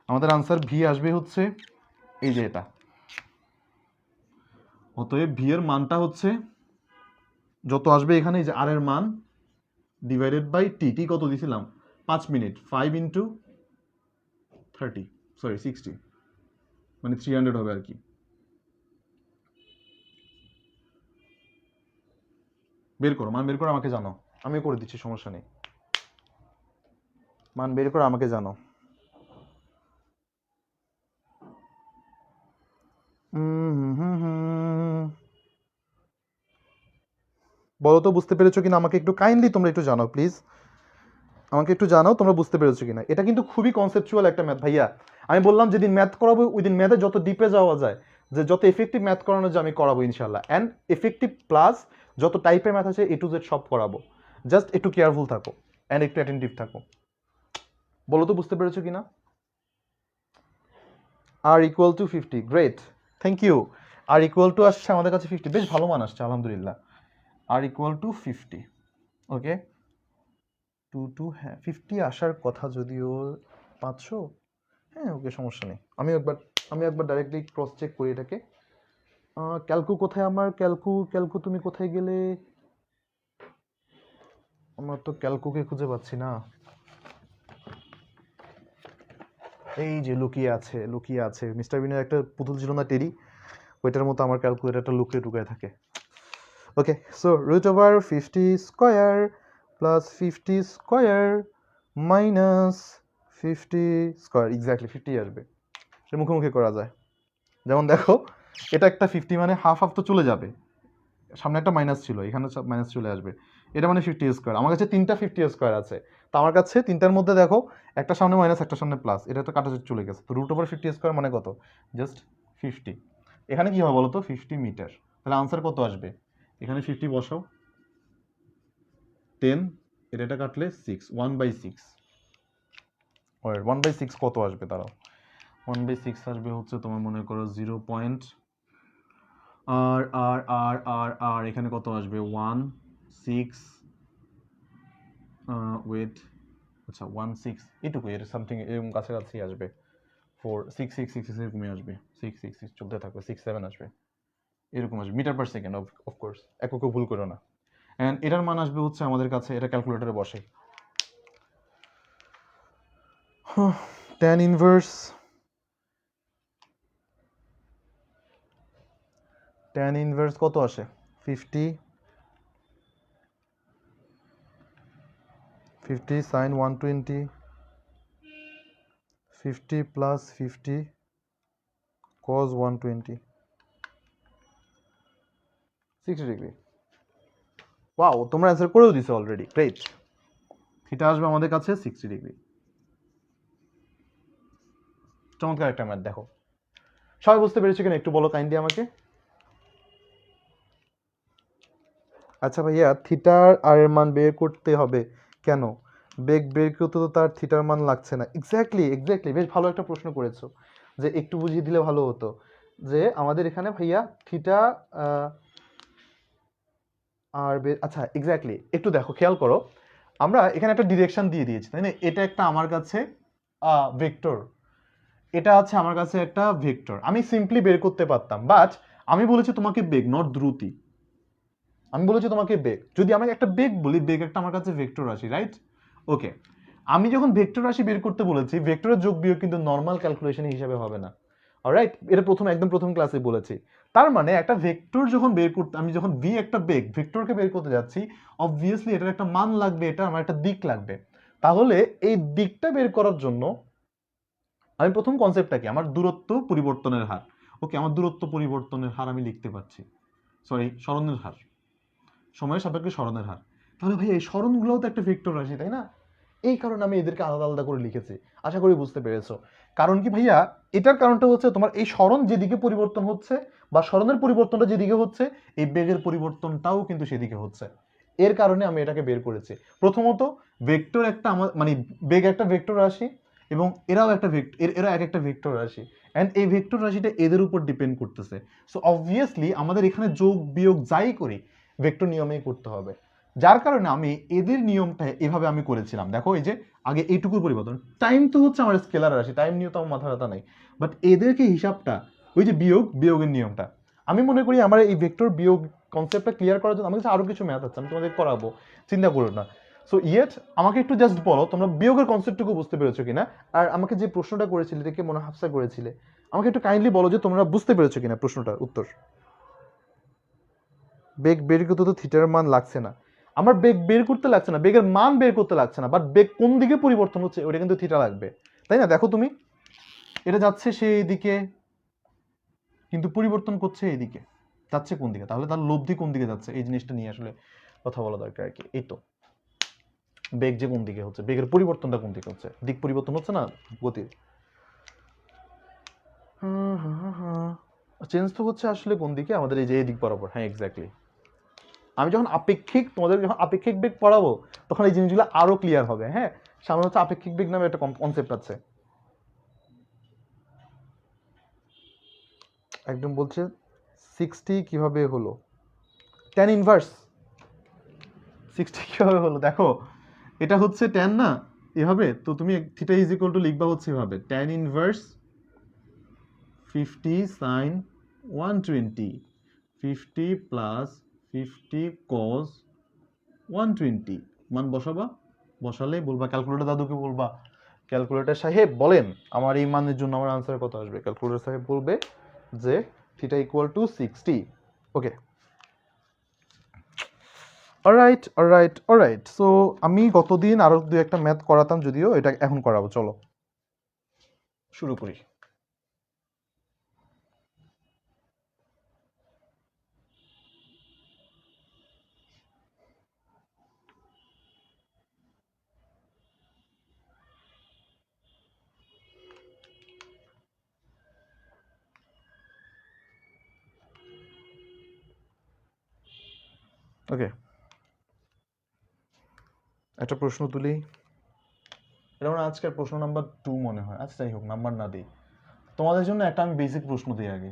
আমাদের আনসার ভি আসবে হচ্ছে এই যে এটা। অতএব ভি এর মানটা হচ্ছে যত আসবে এখানে, এই যে আর এর মান ডিভাইডেড বাই টি। টি কত দিয়েছিলাম? 5 মিনিট, 5 ইন্টু 30 সরি 60, মানে 300 হবে আর কি। বের করো, মান বের করে আমাকে জানো, আমি করে দিচ্ছি, সমস্যা নেই। মান বের করে আমাকে জানো। বলো তো বুঝতে পেরেছো কিনা, আমাকে একটু কাইন্ডলি তোমরা একটু জানাও প্লিজ, আমাকে একটু জানাও তোমরা বুঝতে পেরেছো কিনা। এটা কিন্তু খুবই কনসেপচুয়াল একটা ম্যাথ ভাইয়া। আমি বললাম যেদিন ম্যাথ করাবো ওইদিন ম্যাথে যত ডিপে যাওয়া যায়, যে যত এফেক্টিভ ম্যাথ করানো যায় আমি করাবো ইনশাল্লাহ। অ্যান্ড এফেক্টিভ প্লাস যত টাইপের ম্যাথ আছে A to Z সব করাবো। জাস্ট একটু কেয়ারফুল থাকো অ্যান্ড একটু অ্যাটেন্টিভ থাকো। বলো তো বুঝতে পেরেছো কিনা? R equal to 50, great, thank you. R equal to আসছে আমাদের কাছে 50, বেশ ভালো মান আসছে আলহামদুলিল্লাহ। আর ইকুয়াল টু 50, ওকে। 2 হ্যাঁ 50 আসার কথা, যদিও 500, হ্যাঁ ওকে সমস্যা নেই। আমি একবার ডাইরেক্টলি ক্রস চেক করি এটাকে। ক্যালকু কোথায় আমার? ক্যালকু তুমি কোথায় গেলে? আমার তো ক্যালকুকে খুঁজে পাচ্ছি না। এই যে লুকিয়ে আছে মিস্টার বিনের একটা পুতুল ছিল না, টেরি, ওইটার মতো আমার ক্যালকুলেটরটা লুকিয়ে টুকিয়ে থাকে। Okay, so root over 50 square plus 50 square minus 50 square, exactly 50 আসবে। এটা মুখোমুখি করা যায়। যেমন দেখো, এটা একটা 50 মানে হাফ হাফ তো চলে যাবে, সামনে একটা মাইনাস ছিল, এখানে মাইনাস চলে আসবে, এটা মানে 50 স্কোয়ার। আমার কাছে 3টা 50 স্কোয়ার আছে, তো আমার কাছে 3টার মধ্যে দেখো একটা সামনে মাইনাস একটা সামনে প্লাস, এটা তো কাটা চলে গেছে। তো রুট ওভার 50 স্কোয়ার মানে কত? জাস্ট 50। এখানে কি হবে বলো তো? 50 মিটার। তাহলে আনসার কত আসবে? এখানে 50 বসাও, 10, এটা কাটলে 6, 1/6। ওয়েট, 1/6 কত আসবে? দাঁড়াও, 1/6 আসবে হচ্ছে তোমার মনে করো 0 পয়েন্ট, আর আর আর আর আর এখানে কত আসবে? 1 6, ওয়েট, আচ্ছা 1 6 এটুকু, এর সামথিং এরকম কাছাকাছি আসবে। 4 6 6 6 6 এরকমই আসবে, 6 6 6 চলতে থাকবে, 6 7 আসবে, এরকম আসবে মিটার পার সেকেন্ড। অফকোর্স এককে ভুল করো না। অ্যান্ড এটার মান আসবে হচ্ছে আমাদের কাছে, এটা ক্যালকুলেটরে বসে, tan ইনভার্স কত আসে? 50 sin 120, 50 plus 50 cos 120, 60 degree. Wow, তোমরা অ্যান্সার করেও দিছো অলরেডি, গ্রেট। থিটা আসবে আমাদের কাছে 60 ডিগ্রি। চমৎকার একটা ম্যাথ। দেখো সবাই বুঝতে পেরেছো কিনা একটু বলো কাইন্ডলি আমাকে। আচ্ছা ভাইয়া, থিটার আর এর মান বের করতে হবে কেন? বেগ বের করতে তো তার থিটার মান লাগছে না। এক্স্যাক্টলি, বেশ ভালো একটা প্রশ্ন করেছো, যে একটু বুঝিয়ে দিলে ভালো হতো। যে আমাদের এখানে ভাইয়া থিটা আর আচ্ছা এক্স্যাক্টলি, একটু দেখো খেয়াল করো, আমরা এখানে একটা ডিরেকশন দিয়ে দিয়েছি তাই না? এটা একটা আমার কাছে ভেক্টর, এটা আছে আমার কাছে একটা ভেক্টর। আমি সিম্পলি বের করতে পারতাম, বাট আমি বলেছি তোমাকে বেগ, নট দ্রুতি। আমি বলেছি তোমাকে বেগ। যদি আমি একটা বেগ বলি, বেগ একটা আমার কাছে ভেক্টর রাশি, রাইট? ওকে, আমি যখন ভেক্টর রাশি বের করতে বলেছি, ভেক্টরের যোগ বিয়োগ কিন্তু নর্মাল ক্যালকুলেশন হিসাবে হবে না, অলরাইট? এটা একদম প্রথম ক্লাসে বলেছি। তার মানে একটা ভেক্টর যখন বের করতে, আমি যখন ভি একটা বেগ ভেক্টরকে বের করতে যাচ্ছি, অবভিয়াসলি এটার একটা মান লাগবে, এটা আমার একটা দিক লাগবে। তাহলে এই দিকটা বের করার জন্য আমি প্রথম কনসেপ্টটা কি? আমার দূরত্ব পরিবর্তনের হার। ওকে, আমার দূরত্ব পরিবর্তনের হার আমি লিখতে পারছি, সরি সরণের হার, সময়ের সাপেক্ষে সরণের হার। তাহলে ভাই এই সরণগুলোও তো একটা ভেক্টর রাশি, তাই না? এই কারণে আমি এদেরকে আলাদা আলাদা করে লিখেছি। আশা করি বুঝতে পেরেছো। কারণ কি ভাইয়া, এটার কারণটা হচ্ছে তোমার এই সরণ যেদিকে পরিবর্তন হচ্ছে, বা সরণের পরিবর্তনটা যেদিকে হচ্ছে, এই বেগের পরিবর্তনটাও কিন্তু সেদিকে হচ্ছে। এর কারণে আমি এটাকে বের করেছি। প্রথমত ভেক্টর একটা আমার মানে বেগ একটা ভেক্টর রাশি, এবং এরাও একটা এরা এক একটা ভেক্টর রাশি, অ্যান্ড এই ভেক্টর রাশিটা এদের উপর ডিপেন্ড করতেছে। সো অবভিয়াসলি আমাদের এখানে যোগ বিয়োগ যাই করি ভেক্টর নিয়মেই করতে হবে। যার কারণে আমি এদের নিয়মটা এভাবে আমি করেছিলাম। দেখো এই যে আগে এইটুকুর পরিবর্তন, টাইম তো হচ্ছে আমার স্কেলার রাশি, টাইম নিয়ে তো আমার মাথা ব্যথা নাই, বাট এদেরকে হিসাবটা, ওই যে বিয়োগের নিয়মটা, আমি মনে করি আমার এই ভেক্টর বিয়োগ কনসেপ্টটা ক্লিয়ার করার জন্য আমার কাছে আরো কিছু ম্যাথ আছে, আমি তোমাদের করাবো, চিন্তা করো না। সো আমাকে একটু জাস্ট বলো তোমরা বিয়োগের কনসেপ্টটুকু বুঝতে পেরেছো কিনা, আর আমাকে যে প্রশ্নটা করেছিলে এটাকে মনে হাফসা করেছিলে, আমাকে একটু কাইন্ডলি বলো যে তোমরা বুঝতে পেরেছো কিনা প্রশ্নটার উত্তর। বেগ বের করতে তো থিটার মান লাগছে না, আমার বেগ বের করতে লাগছে না, বেগের মান বের করতে লাগছে না, বাট বেগ কোন দিকে পরিবর্তন হচ্ছে ওটা কিন্তু থিটা লাগবে, তাই না? দেখো তুমি, এটা যাচ্ছে সেই দিকে, কিন্তু পরিবর্তন করছে এইদিকে, যাচ্ছে কোন দিকে? তাহলে তার লব্ধি কোন দিকে যাচ্ছে, এই জিনিসটা নিয়ে আসলে কথা বলা দরকার আর কি। এই তো বেগ যে কোন দিকে হচ্ছে, বেগের পরিবর্তনটা কোন দিকে হচ্ছে, দিক পরিবর্তন হচ্ছে না গতির, চেঞ্জ তো হচ্ছে আসলে কোন দিকে, আমাদের এই যে এই দিক বরাবর। হ্যাঁ এক্স্যাক্টলি, আমি যখন তোমাদের যখন আপেক্ষিক বেগ পড়াবো তখন এই জিনিসগুলো আরো ক্লিয়ার হবে। হ্যাঁ, সামনে হচ্ছে আপেক্ষিক বেগ নামে একটা কনসেপ্ট আছে। একদম বলছে 60 কিভাবে হলো, tan ইনভার্স 60 কিভাবে হলো? দেখো এটা হচ্ছে ট্যান না, এভাবে তো তুমি থিটা ইজ ইকুয়াল টু লিখবা হচ্ছে এভাবে, tan inverse 50 sine 120, 50 plus 50 cos 120 মান বসাবা, বসালে বলবা ক্যালকুলেটর দাদুকে বলবা ক্যালকুলেটর সাহেব বলেন আমার এই মানের জন্য আমার আনসার কত আসবে। ক্যালকুলেটর সাহেব বলবে যে theta equal to 60। Okay, alright alright alright. So আমি গতদিন আরো দু একটা ম্যাথ করাতাম, যদিও এটা এখন করাবো, চলো শুরু করি। ওকে, একটা প্রশ্ন তুলি, এটা আমার আজকের প্রশ্ন নাম্বার 2 মনে হয়। আচ্ছা যাই হোক, নাম্বার না দিই, তোমাদের জন্য একটা আমি বেসিক প্রশ্ন দিই আগে।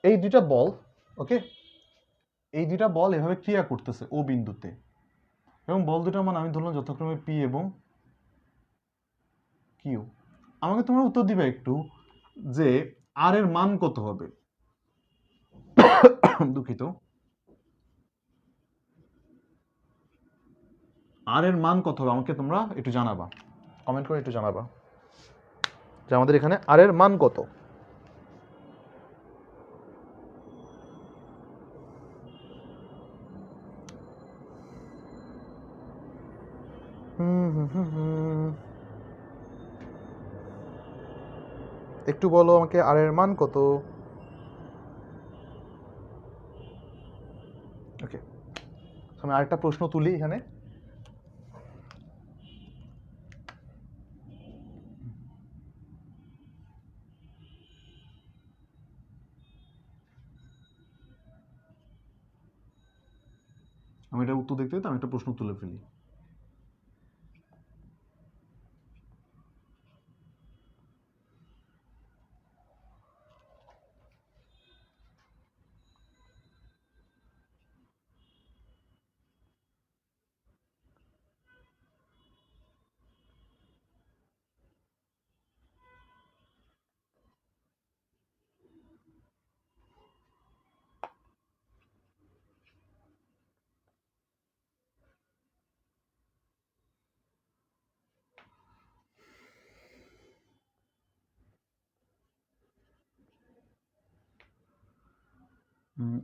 এই দুইটা বল, ওকে, এই দুইটা বল এভাবে ক্রিয়া করতেছে ও বিন্দুতে, এবং বল দুটার মান আমি ধরলাম যথাক্রমে পি এবং কিউ। আমাকে তোমরা উত্তর দিবে একটু যে আর এর মান কত হবে। দুঃখিত, আর এর মান কত হবে আমাকে তোমরা একটু জানাবা, কমেন্ট করে একটু জানাবা যে আমাদের এখানে আর এর মান কত। একটু বলো আমাকে আর এর মান কত। ওকে, আমি আরেকটা প্রশ্ন তুলি এখানে। আমি এটা উত্তর দেখতে আমি একটা প্রশ্ন তুলে ফেলি।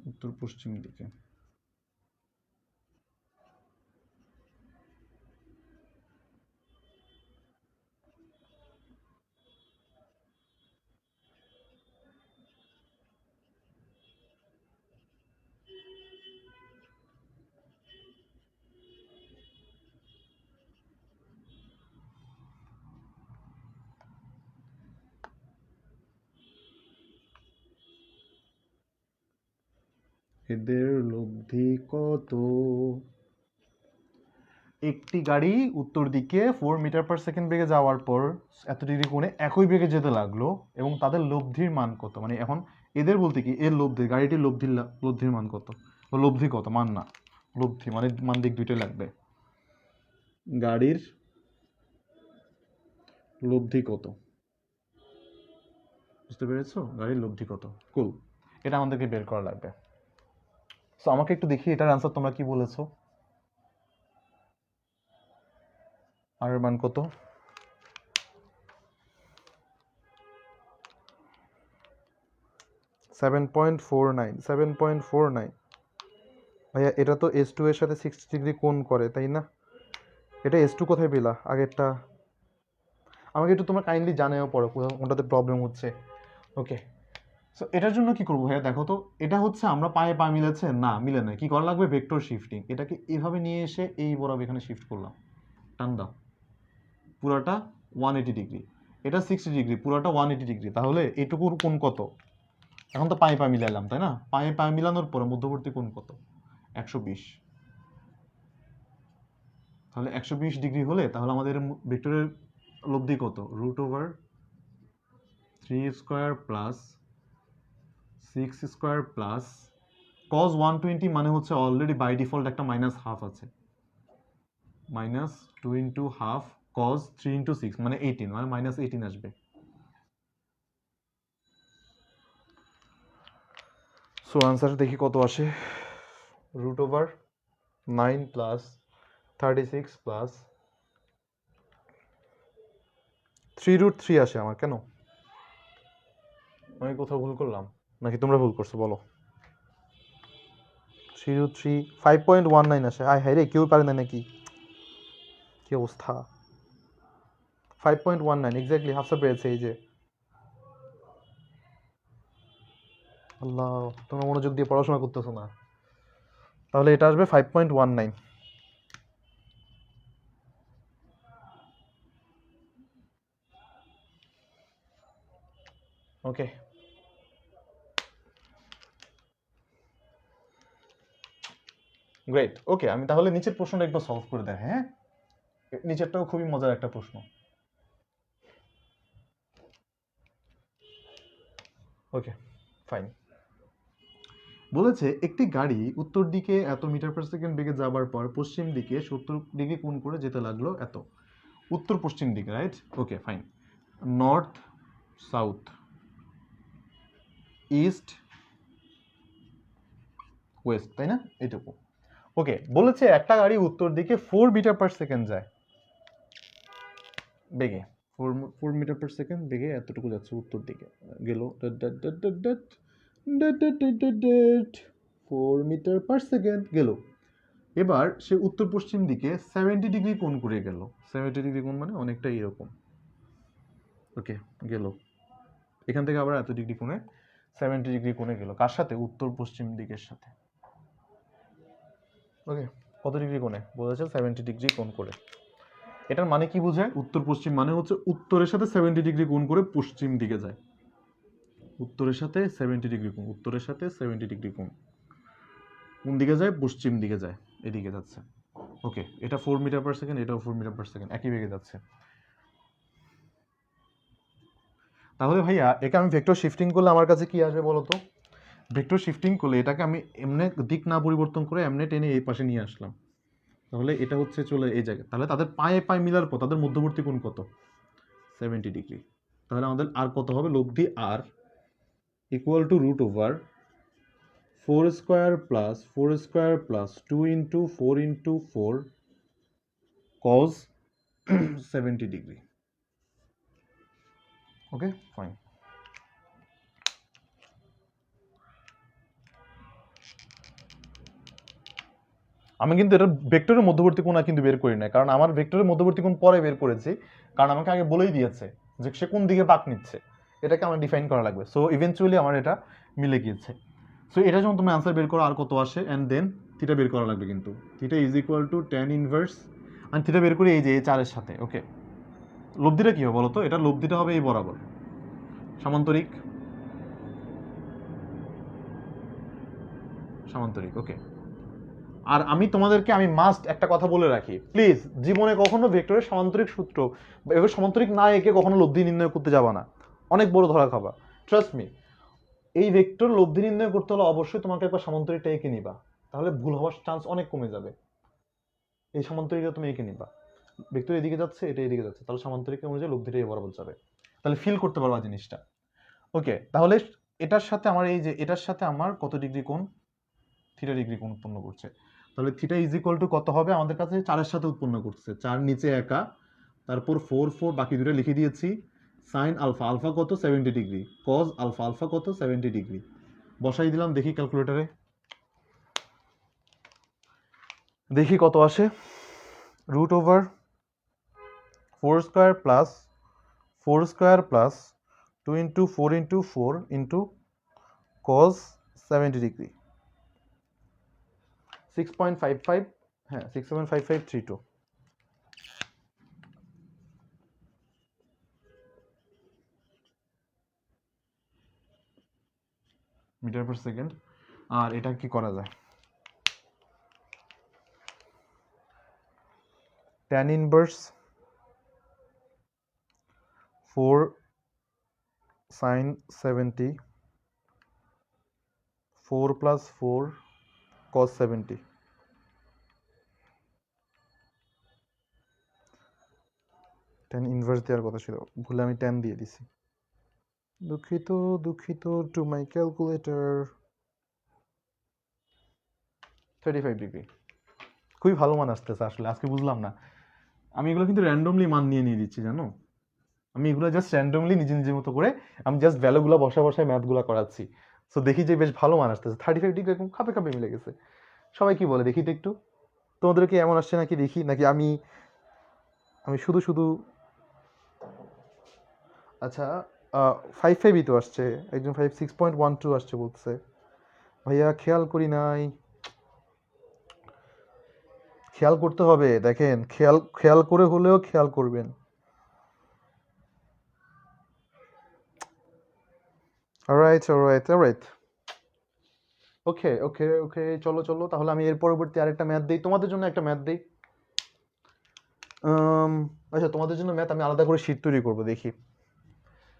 উত্তর পশ্চিম দিকে। এদের লব্ধি কত? একটি গাড়ি উত্তর দিকে 4 মিটার পার সেকেন্ড বেগে যাওয়ার পর এত ডিগ্রি কোণে একই বেগে যেতে লাগলো, এবং তাদের লব্ধির মান কত। মানে এখন এদের বলতে কি, এর লব্ধি, গাড়িটির লব্ধির মান কত, লব্ধি কত, মান না লব্ধি, মানে মান দিক দুইটাই লাগবে। গাড়ির লব্ধি কত, বুঝতে পেরেছো? গাড়ির লব্ধি কত, কুল, এটা আমাদেরকে বের করা লাগবে। সো আমাকে একটু দেখি এটার আনসার তোমরা কি বলেছো। আর মান কত? 7.49, 7.49। ভাইয়া এটা তো S2 এর সাথে 60 ডিগ্রি কোণ করে, তাই না? এটা S2 কোথায় পেলা আগেরটা? আমাকে একটু তোমরা কাইন্ডলি জানাও পড়ো কোনটাতে প্রবলেম হচ্ছে। ওকে, সো এটার জন্য কি করবো ভাইয়া, দেখো তো, এটা হচ্ছে আমরা পায়ে পা মিলেছে না, মিলে না, কি করা লাগবে, ভেক্টর শিফটিং। এটাকে এভাবে নিয়ে এসে এই বরাবর এখানে শিফট করলাম, টান দাও পুরাটা 180 ডিগ্রি, এটা 60 ডিগ্রি, পুরাটা 180 ডিগ্রি, তাহলে এটুকুর কোণ কত? এখন তো পায়ে পা মিলাইলাম, তাই না? পায়ে পা মিলানোর পরে মধ্যবর্তী কোণ কত? 120। তাহলে 120 ডিগ্রি হলে তাহলে আমাদের ভেক্টরের লব্ধি কত? √3 square plus 6 square plus cos 120 মানে হচ্ছে অলরেডি বাই ডিফল্ট একটা -1/2 আছে, -2 ইন্টু হাফ cos 3 ইন্টু 6 মানে 18, মানে -18 আসবে। সো আনসার দেখি কত আসে। √9 প্লাস 36 প্লাস 3√3 আসে আমার। কেন, আমি কোথাও ভুল করলাম নাকি তোমরা ভুল করছো বলো? 3√3 5.19 আসে। আয় হায় রে, কেউ পারে না নাকি? কি অবস্থা! 5.19 এক্স্যাক্টলি হাফসা পেয়েছে। এই যে আল্লাহ, তোমরা মনোযোগ দিয়ে পড়াশোনা করতেছো না। তাহলে এটা আসবে 5.19। ওকে, গ্রেট। ওকে, আমি তাহলে নিচের প্রশ্নটা একটু সলভ করে দেখ। হ্যাঁ, নিচেরটাও খুবই মজার একটা প্রশ্ন। Okay fine. বলেছে একটি গাড়ি উত্তর দিকে এত মিটার পার সেকেন্ড বেগে যাবার পর পশ্চিম দিকে 70 ডিগ্রি কোণ করে যেতে লাগলো এত। উত্তর পশ্চিম দিকে, right? Okay fine. North south east West, তাই না? এইটুকু। ওকে, বলেছে একটা গাড়ি উত্তর দিকে 4 মিটার পার সেকেন্ড যায় বেগে, 4 মিটার পার সেকেন্ড বেগে এতটুকু যাচ্ছে উত্তর দিকে, গেল 4 মিটার পার সেকেন্ড গেল। এবার সে উত্তর পশ্চিম দিকে 70 ডিগ্রি কোণ করে গেল। 70 ডিগ্রি কোণ মানে অনেকটা এরকম। ওকে, গেল এখান থেকে আবার এত ডিগ্রি কোণে 70 ডিগ্রি কোণে গেল। কার সাথে? উত্তর পশ্চিম দিকের সাথে। ওকে, কত ডিগ্রি কোণে? বলেছে 70 ডিগ্রি কোণ করে। এটার মানে কি বোঝায়? উত্তর পশ্চিম মানে হচ্ছে উত্তরের সাথে 70 ডিগ্রি কোণ করে পশ্চিম দিকে যায়। উত্তরের সাথে 70 ডিগ্রি কোণ, উত্তরের সাথে 70 ডিগ্রি কোণ কোন দিকে যায়? পশ্চিম দিকে যায়, এদিকে যাচ্ছে। ওকে, এটা 4 মিটার পার সেকেন্ড, এটাও 4 মিটার পার সেকেন্ড, একই বেগে যাচ্ছে। তাহলে ভাইয়া একে আমি ভেক্টর শিফটিং করলে আমার কাছে কি আসবে বলো তো? ভেক্টর শিফটিং করলে এটাকে আমি এমনি দিক না পরিবর্তন করে এমনি টেনে এই পাশে নিয়ে আসলাম, তাহলে এটা হচ্ছে চলে এই জায়গায়। তাহলে তাদের পায়ে পায়ে মিলার পর তাদের মধ্যবর্তী কোণ কত? 70 ডিগ্রি। তাহলে আমাদের আর কত হবে? লব্ধি R equal to √4 square plus 4 square plus 2 into 4 into 4 cos 70 degree. Okay fine. আমি কিন্তু এটা ভেক্টরের মধ্যবর্তী কোণ কিন্তু বের করি না, কারণ আমার ভেক্টরের মধ্যবর্তী কোণ পরে বের করেছি, কারণ আমাকে আগে বলেই দিয়েছে যে সে কোন দিকে পাক নিচ্ছে, এটাকে আমার ডিফাইন করা লাগবে। সো ইভেনচুয়ালি আমার এটা মিলে গিয়েছে। সো এটা যখন তুমি আনসার বের করো আর কত আসে, অ্যান্ড দেন থিটা বের করা লাগবে। কিন্তু theta is equal to tan inverse, আমি থিটা বের করি এই যে এই 4 এর সাথে। ওকে, লব্ধিটা কি হবে বলো তো? এটা লব্ধিটা হবে এই বরাবর সামান্তরিক, সামান্তরিক। ওকে, আর আমি তোমাদেরকে আমি মাস্ট একটা কথা বলে রাখি, প্লিজ জীবনে কখনো ভেক্টরের সমান্তরিক সূত্র এবার সমান্তরিক না এঁকে কখনো লব্ধি নির্ণয় করতে যাবা না, অনেক বড় ধরা খাবা। ট্রাস্ট মি, এই ভেক্টর লব্ধি নির্ণয় করতে হলে অবশ্যই তোমাকে একবার সমান্তরিকটা এঁকে নিবা, তাহলে ভুল হওয়ার চান্স অনেক কমে যাবে। এই সমান্তরিকটা তুমি এঁকে নিবা, ভেক্টর এদিকে যাচ্ছে, এটা এদিকে যাচ্ছে, তাহলে সমান্তরিক অনুযায়ী লব্ধিটা এই বরাবর যাবে, তাহলে ফিল করতে পারবা জিনিসটা। ওকে, তাহলে এটার সাথে আমার এই যে এটার সাথে আমার কত ডিগ্রি কোণ? থিটা ডিগ্রি কোণ উৎপন্ন করছে। তাহলে থিটা ইজ ইকুয়াল টু কত হবে? আমাদের কাছে 4 এর সাথে উৎপন্ন করছে, 4 নিচে একা, তারপর 4 4 বাকি দুটো লিখে দিয়েছি। সাইন আলফা, আলফা কত? 70 ডিগ্রি। কজ আলফা, আলফা কত? 70 ডিগ্রি। বসাই দিলাম, দেখি ক্যালকুলেটরে, দেখি কত আসে। √4 square plus 4 square plus 2 into 4 into 4 into cos 70 degree, 6.55, হ্যাঁ 6.5532 মিটার পার সেকেন্ড। আর এটা কি করা যায়? tan inverse 4 sin 70 4 plus 4 cos 70 tan inverse দেওয়ার কথা ছিল, ভুলে আমি tan দিয়ে দিছি, দুঃখিত দুঃখিত টু মাই ক্যালকুলেটর। 35 ডিগ্রি, খুবই ভালো মান আসতেছে আসলে, আজকে বুঝলাম না আমি এগুলো কিন্তু র্যান্ডমলি মান নিয়ে দিচ্ছি জানো, আমি এগুলো জাস্ট র্যান্ডমলি নিজে নিজের মতো করে আমি জাস্ট ভ্যালুগুলো বসায় ম্যাথগুলো করাচ্ছি। সো দেখি যে বেশ ভালো মান আসতেছে, 35 ডিগ্রি এরকম খাপে খাপে মিলে গেছে। সবাই কি বলে দেখি তো একটু, তোমাদের কি এমন আসছে নাকি দেখি, নাকি আমি আমি শুধু শুধু। আচ্ছা 5.5ই তো আসছে, একজন 6.12 আসছে বলছে, ভাইয়া খেয়াল করি নাই, খেয়াল করতে হবে, দেখেন খেয়াল খেয়াল করে হলেও খেয়াল করবেন। অলরাইট অলরাইট অলরাইট, ওকে ওকে ওকে, চলো চলো তাহলে আমি এর পরবর্তী আরেকটা ম্যাথ দিই, তোমাদের জন্য একটা ম্যাথ দিই। আচ্ছা তোমাদের জন্য ম্যাথ আমি আলাদা করে শিট তৈরি করবো, দেখি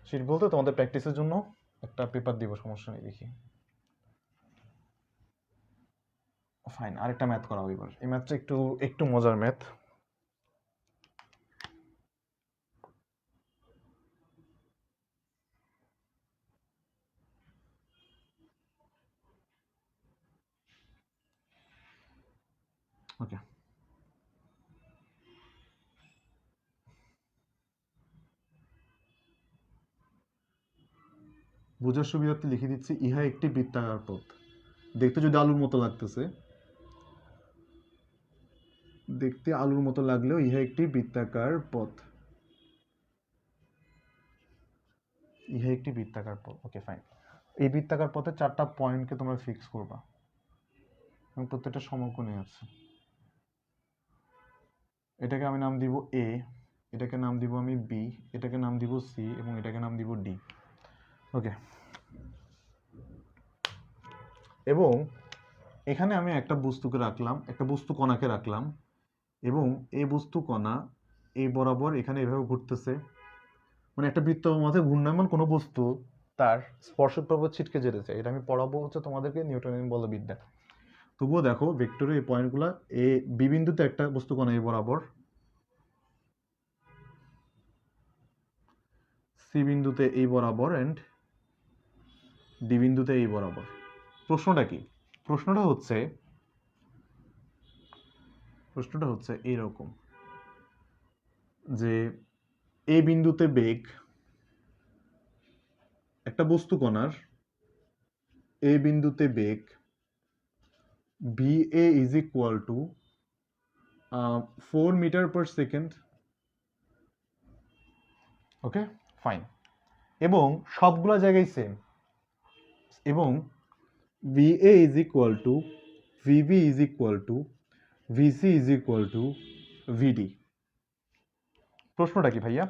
শিট বলতে তোমাদের প্র্যাকটিসের জন্য একটা পেপার দিব, সমস্যা নেই, দেখি ফাইন আরেকটা ম্যাথ করা হবে এবার, এই ম্যাথটা একটু একটু মজার ম্যাথ। ওকে, বোঝার সুবিধার্থে লিখে দিচ্ছি, ইহা একটি বৃত্তাকার পথ, দেখতে যদি আলুর মতো লাগতেছে, দেখতে আলুর মতো লাগলেও ইহা একটি বৃত্তাকার পথ, ইহা একটি বৃত্তাকার পথ। ওকে ফাইন, এই বৃত্তাকার পথে 4টা পয়েন্টকে তোমরা ফিক্স করবা এবং প্রত্যেকটা সমকোণে আছে। এটাকে আমি নাম দিব এ, এটাকে নাম দিব আমি বি, এটাকে নাম দিব সি এবং এটাকে নাম দিব ডি। ওকে, এবং এখানে আমি একটা বস্তুকে রাখলাম, একটা বস্তু কণাকে রাখলাম, এবং এই বস্তু কণা এই বরাবর এখানে এভাবে ঘুরতেছে, মানে একটা বৃত্ত মাথায় ঘূর্ণায়মান কোনো বস্তু তার স্পর্শক প্রভাব ছিটকে যেতে চায়, এটা আমি পড়াবো হচ্ছে তোমাদেরকে নিউটনের বলবিদ্যা। তবুও দেখো ভেক্টরের এই পয়েন্টগুলো, এ বি বিন্দুতে একটা বস্তু কণা এই বরাবর, সি বিন্দুতে এই বরাবর এন্ড ডি বিন্দুতে এই বরাবর। প্রশ্নটা কি? প্রশ্নটা হচ্ছে এইরকম যে এ বিন্দুতে বেগ একটা বস্তু কণার, এ বিন্দুতে বেগ VA is equal to 4 metre per second. Okay fine, এবং সবগুলো জায়গায় সেম, এবং VA is equal to VB is equal to VC is equal to VD। প্রশ্নটা কি ভাইয়া?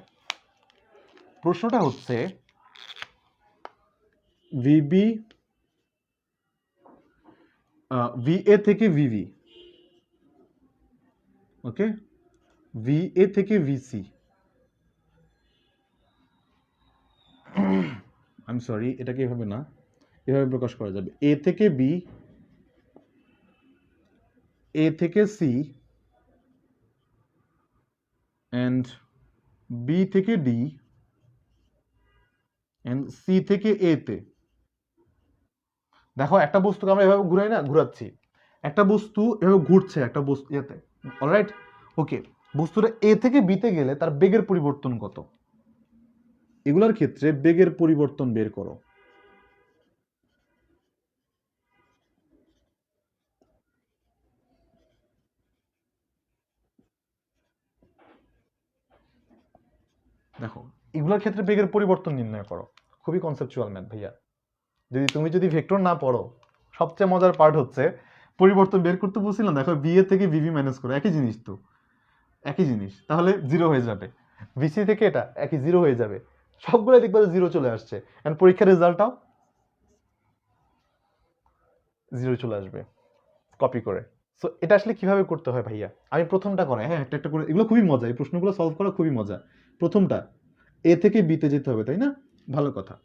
প্রশ্নটা হচ্ছে VB VA থেকে VB, ওকে, VA থেকে VC, আমি সরি এটাকে এভাবে না, এভাবে প্রকাশ করা যাবে, A থেকে B, A থেকে C and B থেকে D and C থেকে A তে। দেখো একটা বস্তুকে আমরা এভাবে ঘুরাই না, ঘুরাচ্ছি, একটা বস্তু এভাবে ঘুরছে একটা বস্তু এতে, অলরাইট, ওকে, বস্তুটা এ থেকে বিতে গেলে তার বেগের পরিবর্তন কত, এগুলোর ক্ষেত্রে বেগের পরিবর্তন বের করো। দেখো এগুলোর ক্ষেত্রে বেগের পরিবর্তন নির্ণয় করো, খুবই কনসেপচুয়াল ম্যাথ ভাইয়া। তুমি যদি ভেক্টর না পড়ো, সবচেয়ে মজার পার্ট হচ্ছে পরিবর্তন বের করতে বলছিলাম, দেখো বি এ থেকে ভিভি মাইনাস করো, একই জিনিস তো, একই জিনিস, তাহলে জিরো হয়ে যাবে, ভিসি থেকে এটা একই জিরো হয়ে যাবে, সবগুলো দেখবে জিরো চলে আসছে, এন্ড পরীক্ষার রেজাল্টটাও জিরো চলে আসবে কপি করে। সো এটা আসলে কিভাবে করতে হয় ভাইয়া, আমি প্রথমটা করাই, হ্যাঁ একটা একটা করে, এগুলো খুবই মজা, এই প্রশ্নগুলো সলভ করা খুবই মজা। প্রথমটা এ থেকে বিতে যেতে হবে, তাই না? ভালো কথা।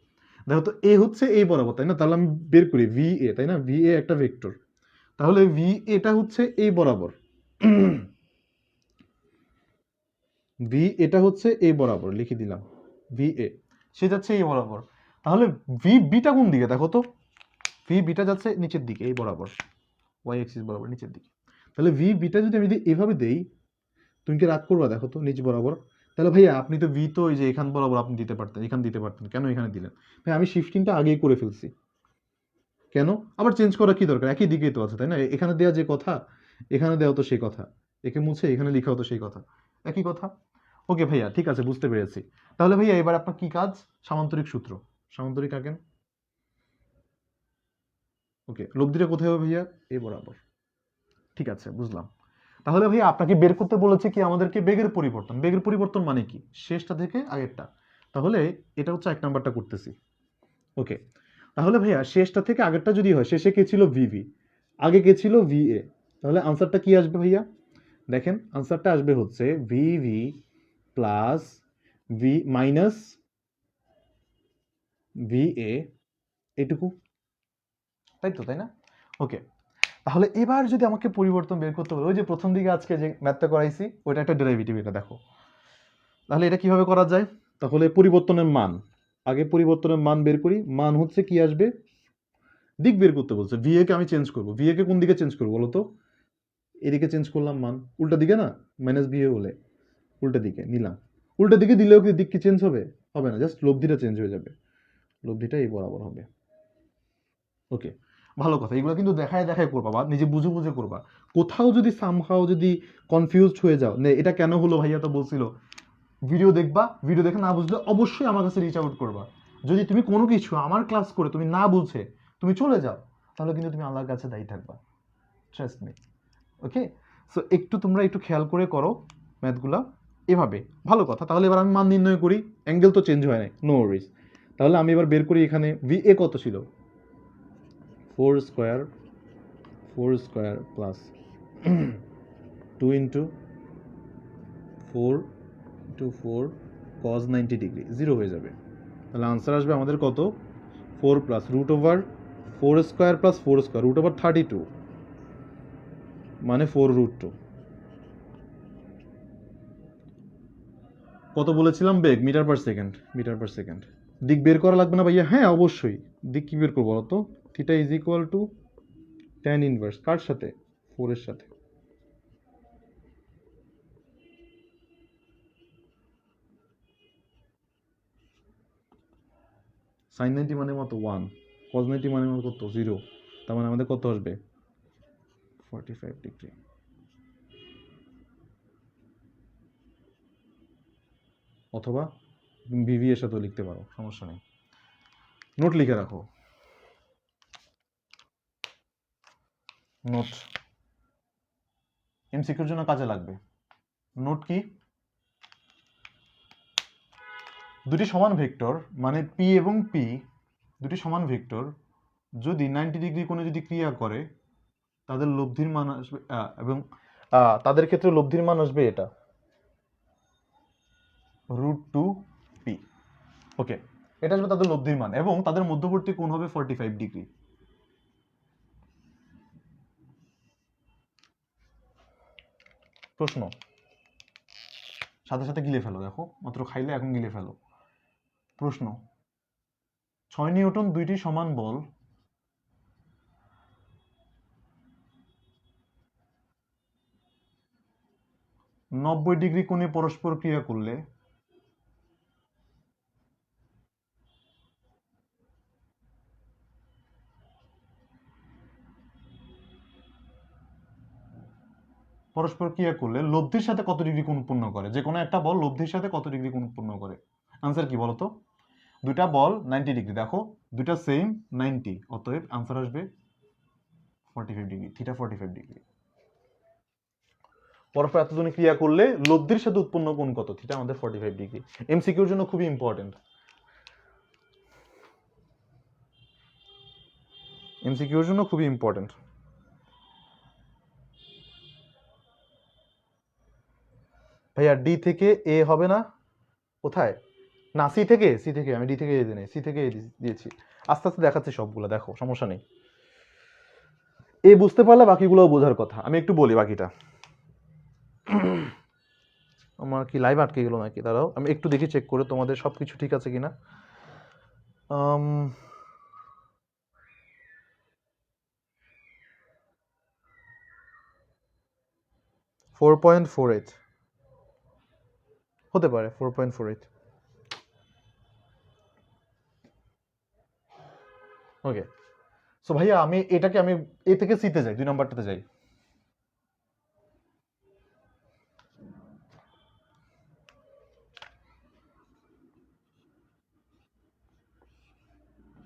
দেখো তো এ হচ্ছে এই বরাবর, তাই না? তাহলে আমি বের করি ভি এ, তাই না? ভি এ একটা ভেক্টর, তাহলে ভি এটা হচ্ছে এই বরাবর, ভি এটা হচ্ছে এই বরাবর, লিখে দিলাম ভি এ, সে যাচ্ছে এই বরাবর। তাহলে ভি বিটা কোন দিকে দেখো তো, ভি বিটা যাচ্ছে নিচের দিকে এই বরাবর, ওয়াই এক্সিস বরাবর নিচের দিকে। তাহলে ভি বিটা যদি আমি এভাবে দেই, তুমি কি রাগ করবা দেখো তো নিচ বরাবর? তাহলে ভাইয়া আপনি তো ভি তো ওই যে এখান বরাবর আপনি দিতে পারতেন, এখানে দিতে পারতেন, কেন এখানে দিলেন? ভাই আমি শিফটিংটা আগেই করে ফেলছি, কেন আবার চেঞ্জ করা কি দরকার? একই দিকেই তো আছে, তাই না? এখানে দেওয়া যে কথা এখানে দেওয়া তো সেই কথা, একে মুছে এখানে লিখাও তো সেই কথা, একই কথা। ওকে ভাইয়া, ঠিক আছে, বুঝতে পেরেছি। তাহলে ভাইয়া এবার আপনার কি কাজ? সামান্তরিক সূত্র, সামান্তরিক আঁকেন। ওকে, লব্ধিটা কোথায় হবে ভাইয়া? এই বরাবর, ঠিক আছে, বুঝলাম। তাহলে ভাইয়া আপনাকে বের করতে বলেছে কি আমাদেরকে? বেগের পরিবর্তন। বেগের পরিবর্তন মানে কি? শেষটা থেকে আগেরটা। তাহলে এটা হচ্ছে 1 নাম্বারটা করতেছি। ওকে, তাহলে ভাইয়া শেষটা থেকে আগেরটা যদি হয়, শেষে কে ছিল? ভিভি, আগে কে ছিল? ভিএ। তাহলে আনসারটা কি আসবে ভাইয়া? দেখেন আনসারটা আসবে হচ্ছে VV plus V minus VA, এটুকু, তাই তো, তাই না? ওকে, তাহলে এবার যদি আমাকে পরিবর্তন বের করতে বলে, ওই যে প্রথম দিকে আজকে যে ম্যাথটা করাইছি ওইটা একটা ডেরিভেটিভ, এটা দেখো। তাহলে এটা কিভাবে করা যায়? তাহলে পরিবর্তনের মান, আগে পরিবর্তনের মান বের করি। মান হচ্ছে কি আসবে? দিক বের করতে বলছে। ভিএ কে আমি চেঞ্জ করবো, ভিএ কে কোন দিকে চেঞ্জ করবো বলো তো? এদিকে চেঞ্জ করলাম মান, উল্টা দিকে না, মাইনাস ভিএ হলে উল্টা দিকে নিলাম। উল্টা দিকে দিলেও কি দিক কি চেঞ্জ হবে? হবে না, জাস্ট লব্ধিটা চেঞ্জ হয়ে যাবে, লব্ধিটা এই বরাবর হবে। ওকে, ভালো কথা, এগুলো কিন্তু দেখায় দেখায় করবা বা নিজে বুঝে বুঝে করবা। কোথাও যদি সামহাও যদি কনফিউজড হয়ে যাও, নে এটা কেন হলো ভাইয়া তো বলছিল, ভিডিও দেখবা, ভিডিও দেখে না বুঝলে অবশ্যই আমার কাছে রিচ আউট করবা। যদি তুমি কোনো কিছু আমার ক্লাস করে তুমি না বুঝে তুমি চলে যাও, তাহলে কিন্তু তুমি আল্লাহর কাছে দায়ী থাকবা, ট্রাস্ট মি। ওকে, সো একটু তোমরা একটু খেয়াল করে করো ম্যাথগুলা এভাবে। ভালো কথা, তাহলে এবার আমি মান নির্ণয় করি। অ্যাঙ্গেল তো চেঞ্জ হয় নাই, নো ওয়ারিজ। তাহলে আমি এবার বের করি, এখানে ভি এ কত ছিল? 4 square, 4 square plus 2 into 4 cos 90 degree, 0 হয়ে যাবে। তাহলে আনসার আসবে আমাদের কত? 4 প্লাস root over 4 square plus 4 square root over 32, মানে 4√2। কত বলেছিলাম বেগ? Metre per second, metre per second. দিক বের করা লাগবে না ভাইয়া? হ্যাঁ অবশ্যই, দিক কি বের করবো বলতো? Theta is equal to tan inverse, কার সাথে? 4 এর সাথে। সাইন 90 মানে মতো 1, কজ 90 মানে মতো কত? 0। তার মানে আমাদের কত আসবে? 45 ডিগ্রি। অথবা ভিভি এর সাথেও লিখতে পারো, সমস্যা নেই। নোট লিখে রাখো, নোট এমসিকিউর জন্য কাজে লাগবে। নোট কি? দুটি সমান ভেক্টর, মানে পি এবং পি দুটি সমান ভেক্টর যদি 90 ডিগ্রি কোণে যদি ক্রিয়া করে, তাদের লব্ধির মান আসবে, এবং তাদের ক্ষেত্রে লব্ধির মান আসবে এটা √2p। ওকে, এটা আসবে তাদের লব্ধির মান, এবং তাদের মধ্যবর্তী কোণ হবে 45 ডিগ্রি। প্রশ্ন, সাথে সাথে গিলে ফেলো, দেখো মাত্র খাইলে এখন গিলে ফেলো। প্রশ্ন, 6 নিউটন দুইটি সমান বল 90 ডিগ্রি কোণে পরস্পর ক্রিয়া করলে লব্ধির সাথে কত ডিগ্রি কোণ উৎপন্ন করে? যে কোনো একটা বল লব্ধির সাথে কত ডিগ্রি কোণ উৎপন্ন করে? আনসার কি বলতো? দুইটা বল 90 ডিগ্রি, দেখো দুইটা সেম 90, অতএব আনসার আসবে 45 ডিগ্রি, থিটা 45 ডিগ্রি। পরস্পর এতজনে ক্রিয়া করলে লব্ধির সাথে উৎপন্ন কোণ কত? থিটা আমাদের 45 ডিগ্রি। এমসিকিউর জন্য খুবই ইম্পর্টেন্ট, এমসিকিউর জন্য খুবই ইম্পর্টেন্ট। ভাইয়া ডি থেকে এ হবে না, কোথায় না সি থেকে, আমি ডি থেকে এ দিই নাই, সি থেকে এ দিয়েছি। আস্তে আস্তে দেখাচ্ছি সবগুলো, দেখো সমস্যা নেই। এ বুঝতে পারলে বাকিগুলোও বোঝার কথা। আমি একটু বলি বাকিটা। আমার কি লাইভ আটকে গেল নাকি? দাঁড়াও আমি একটু দেখি চেক করে তোমাদের সব কিছু ঠিক আছে কিনা। 4.48 হতে পারে, 4.48। ওকে, সো ভাইয়া আমি এটাকে আমি এ থেকে সিতে যাই, 2 নাম্বারটাতে যাই।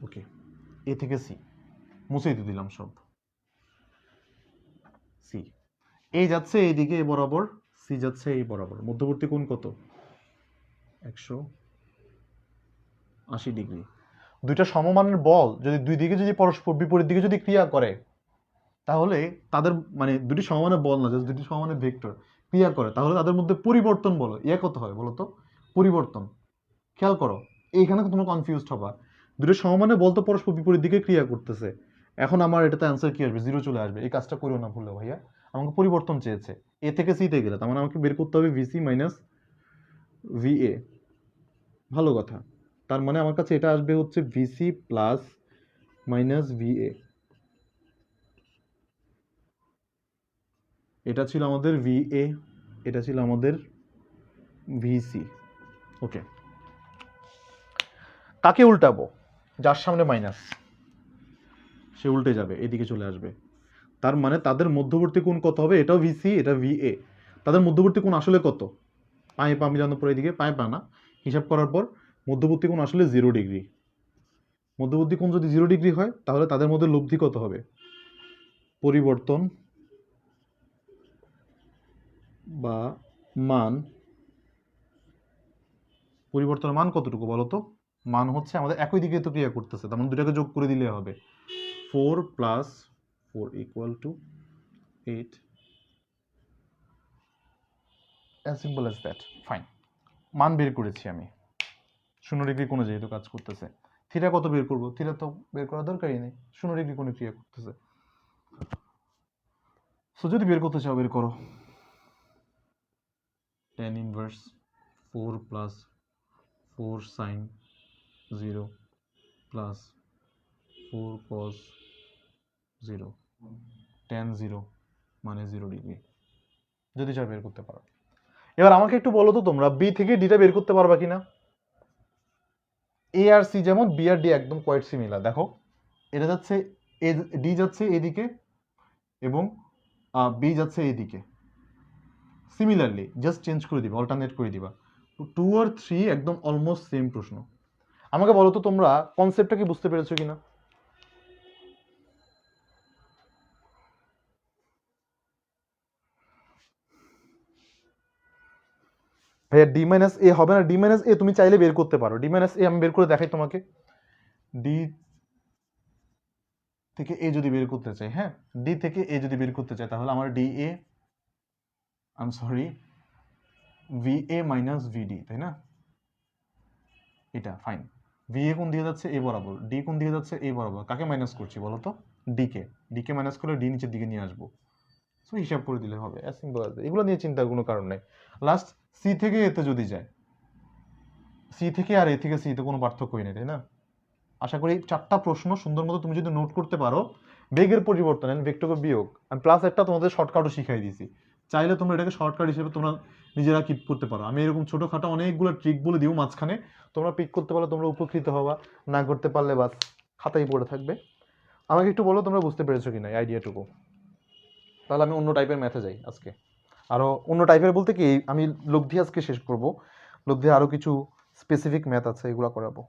ওকে, এ থেকে সি মুছে দিতে দিলাম সব। সি এ যাচ্ছে এইদিকে এ বরাবর, সি যাচ্ছে এই বরাবর, মধ্যবর্তী কোণ কত? 180 ডিগ্রি। দুইটা সমমানের বল যদি দুই দিকে যদি পরস্পর বিপরীত দিকে যদি ক্রিয়া করে, তাহলে তাদের মানে দুটি সমমানের বল না, জাস্ট দুটি সমমানের ভেক্টর ক্রিয়া করে, তাহলে তাদের মধ্যে পরিবর্তন বলো ইয়া কত হয় বলো তো? পরিবর্তন। খেয়াল করো, এইখানে তোমরা কনফিউজড হবা। দুটো সমমানের বল তো পরস্পর বিপরীত দিকে ক্রিয়া করতেছে, এখন আমার এটাতে অ্যান্সার কি আসবে? 0 চলে আসবে। এই কাজটা করো না ভুলে ভাইয়া। আমাকে পরিবর্তন চেয়েছে, এ থেকে সিতে গেলে, তার মানে আমাকে বের করতে হবে ভিসি মাইনাস ভিএ। ভালো কথা, তার মানে আমার কাছে এটা আসবে হচ্ছে ভিসি প্লাস মাইনাস ভিএ। এটা ছিল আমাদের ভিএ, এটা ছিল আমাদের ভিসি। ওকে, কাকে উল্টাবো? যার সামনে মাইনাস সে উল্টে যাবে, এদিকে চলে আসবে। তার মানে তাদের মধ্যবর্তী কোণ কত হবে? এটাও ভিসি, এটা ভিএ। তাদের মধ্যবর্তী কোণ আসলে কত? পায়ে পা মিলানোর পর এদিকে পায়ে পা না, হিসাব করার পর মধ্যবর্তী কোণ আসলে 0 ডিগ্রি। মধ্যবর্তী কোণ যদি 0 ডিগ্রি হয়, তাহলে তাদের মধ্যে লব্ধি কত হবে? পরিবর্তন বা মান। পরিবর্তনের মান কতটুকু বলো তো? মান হচ্ছে আমাদের একই দিকে তো ক্রিয়া করতেছে, তার মানে দুটাকে যোগ করে দিলে হবে 4 + 4 = 8, as simple as that. Fine, মান বের করেছি আমি। 0 ডিগ্রি কোণে যেহেতু কাজ করতেছে, থিটা কত বের করবো? থিটা তো বের করার দরকারই নেই, 0 ডিগ্রি কোণে ক্রিয়া করতেছে। সো যদি বের করতে চাও বের করো। tan inverse 4 + 4 sin 0 + 4 cos 0 tan 0 মানে 0 ডিগ্রি। যদি চাও বের করতে পারো। এবার আমাকে একটু বলো তো তোমরা, বি থেকে ডিটা বের করতে পারবা কিনা? এ আর সি যেমন, বি আর ডি একদম কোয়াইট সিমিলার। দেখো এটা যাচ্ছে, ডি যাচ্ছে এদিকে এবং বি যাচ্ছে এইদিকে। সিমিলারলি জাস্ট চেঞ্জ করে দিবা, অল্টারনেট করে দিবা। 2 আর 3 একদম অলমোস্ট সেম প্রশ্ন। আমাকে বলো তো তোমরা কনসেপ্টটা কি বুঝতে পেরেছো কিনা? ভাইয়া ডি মাইনাস এ হবে না? ডি মাইনাস এ তুমি চাইলে বের করতে পারো। ডি মাইনাস এ আমি বের করে দেখাই তোমাকে। ডি থেকে এ যদি বের করতে চাই, হ্যাঁ, ডি থেকে এ যদি বের করতে চাই, তাহলে আমার D A, I am sorry, V A minus V D, তাই না? এটা ফাইন। ভি এ কোন দিকে যাচ্ছে? এ বরাবর। ডি কোন দিকে যাচ্ছে? এ বরাবর। কাকে মাইনাস করছি বলো তো? ডিকে। ডিকে মাইনাস করে ডি নিচের দিকে নিয়ে আসবো। সো হিসাব করে দিলে হবে, অ্যাজ সিম্পল অ্যাজ দ্যাট। এগুলো নিয়ে চিন্তার কোনো কারণ নেই। লাস্ট সি থেকে এতে যদি যায়, সি থেকে আর এ থেকে সি তে কোনো পার্থক্যই নেই, তাই না? আশা করি 4টা প্রশ্ন সুন্দর মতো তুমি যদি নোট করতে পারো। বেগের পরিবর্তন এন্ড ভেক্টর বিয়োগ, আমি প্লাস একটা তোমাদের শর্টকাটও শিখাই দিয়েছি। চাইলে তোমরা এটাকে শর্টকাট হিসেবে তোমরা নিজেরা কিপ করতে পারো। আমি এরকম ছোটখাটো অনেকগুলো ট্রিক বলে দিও মাঝখানে, তোমরা পিক করতে পারলে তোমরা উপকৃত হবা, না করতে পারলে বাস খাতায় পড়ে থাকবে। আমাকে একটু বলো তোমরা বুঝতে পেরেছো কিনা এই আইডিয়াটুকু। তাহলে আমি অন্য টাইপের ম্যাথে যাই আজকে। আরও অন্য টাইপের বলতে কি, আমি লব্ধি আজকে শেষ করব, লব্ধি আরও কিছু স্পেসিফিক ম্যাথ আছে, এগুলো করাবো।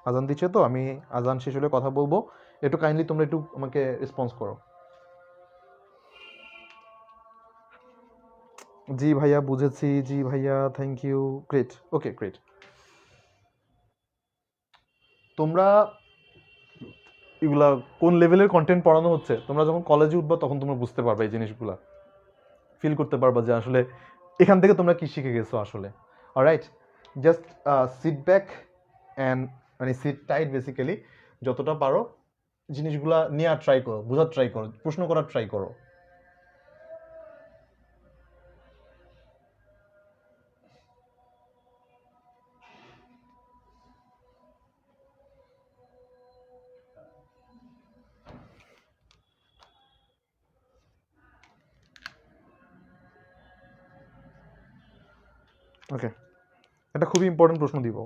আজান দিচ্ছে তো, আমি আজান শেষ হলে কথা বলবো। একটু কাইন্ডলি তোমরা একটু আমাকে রেসপন্স করো। জি ভাইয়া বুঝেছি, জি ভাইয়া thank you, great, okay great. তোমরা এগুলা কোন লেভেলের কন্টেন্ট পড়ানো হচ্ছে তোমরা যখন কলেজে উঠবা তখন তোমরা বুঝতে পারবে এই জিনিসগুলা। ফিল করতে পারবা যে আসলে এখান থেকে তোমরা কি শিখে গেছো আসলে। Alright, just sit back and মানে সিট টাইট বেসিক্যালি, যতটা পারো জিনিসগুলা নেওয়ার ট্রাই করো, বোঝার ট্রাই করো, প্রশ্ন করার ট্রাই করো। ওকে, এটা খুবই ইম্পর্টেন্ট প্রশ্ন দিব,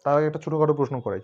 তার আগে একটা ছোটোখাটো প্রশ্ন করাই।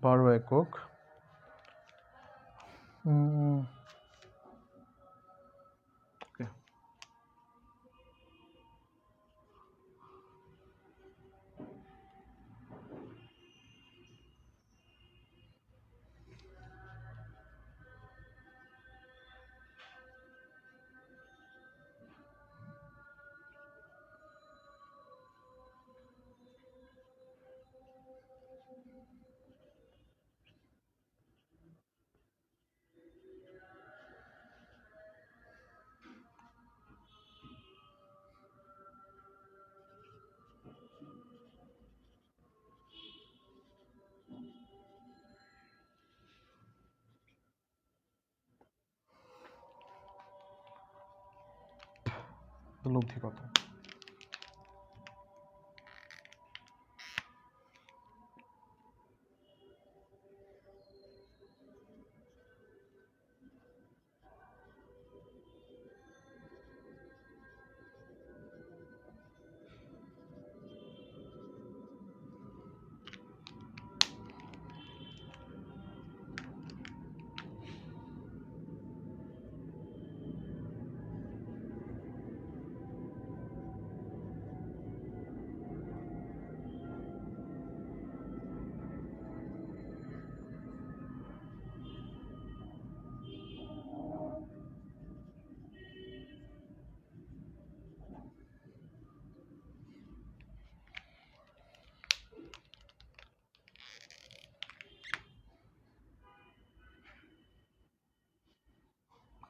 বারো একক, ওকে, লব্ধি কত?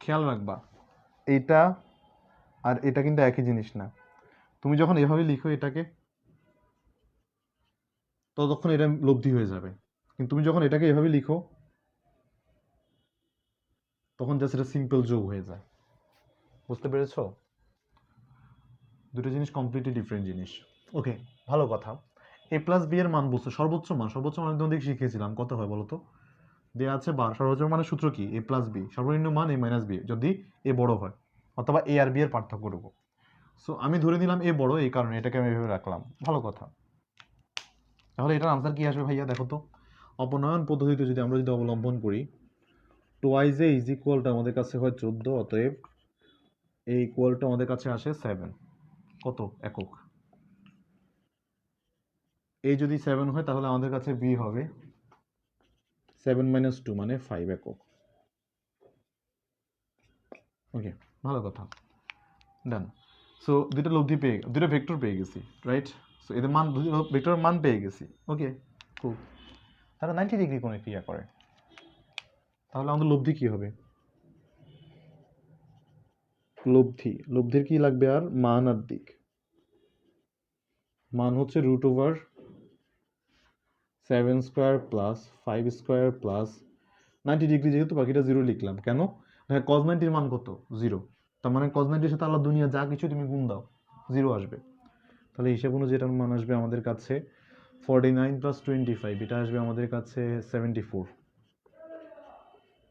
খেয়াল রাখবা, এটা আর এটা কিন্তু একই জিনিস না। তুমি যখন এভাবে লিখো এটাকে, ততক্ষণ এটা লব্ধি হয়ে যাবে, কিন্তু তুমি যখন এটাকে এভাবে লিখো তখন জাস্ট এটা সিম্পল যোগ হয়ে যায়। বুঝতে পেরেছো? দুটো জিনিস কমপ্লিটলি ডিফারেন্ট জিনিস। ওকে, ভালো কথা। এ প্লাস বি এর মান বলছো, সর্বোচ্চ মান, সর্বোচ্চ মান তোমাদের শিখিয়েছিলাম, কত হয় বলো তো? দেওয়া আছে সর্বোচ্চ মানের সূত্র কি? এ প্লাস বি, সর্বনিম্ন মান এ মাইনাস বি, যদি এ বড় হয়, অথবা এ আর বি এর পার্থক্য করবো। সো আমি ধরে নিলাম এ বড়, এই কারণে এটাকে আমি এভাবে রাখলাম। ভালো কথা। তাহলে এটার আনসার কি আসবে ভাইয়া? দেখো তো, অপনয়ন পদ্ধতিতে যদি আমরা অবলম্বন করি, টোয়াইজ এ ইজ ইকুয়ালটা আমাদের কাছে হয় 14, অতএব এই ইকুয়ালটা আমাদের কাছে আসে 7। কত একক? এই যদি 7 হয় তাহলে আমাদের কাছে বি হবে 7 - 2 মানে 5 একক। ওকে, ভালো কথা, ডান। সো দুটো লব্ধি পেয়ে, দুটো ভেক্টর পেয়ে গেছি, রাইট? সো এদের মান, ভেক্টরের মান পেয়ে গেছি। ওকে, খুব, তারা 90 ডিগ্রি কোণে ক্রিয়া করে। তাহলে আমাদের লব্ধি কি হবে? লব্ধির কি লাগবে? আর মান আর দিক। মান হচ্ছে √7² প্লাস 5² প্লাস 90 ডিগ্রি, যেহেতু বাকিটা 0 লিখলাম কেন? cos 90 এর মান কত? 0। তার মানে cos 90 এর সাথে আল্লাহ দুনিয়া যা কিছু তুমি গুণ দাও 0 আসবে। তাহলে হিসাব অনুযায়ী যেটার মান আসবে আমাদের কাছে 49 প্লাস 25, এটা আসবে আমাদের কাছে 74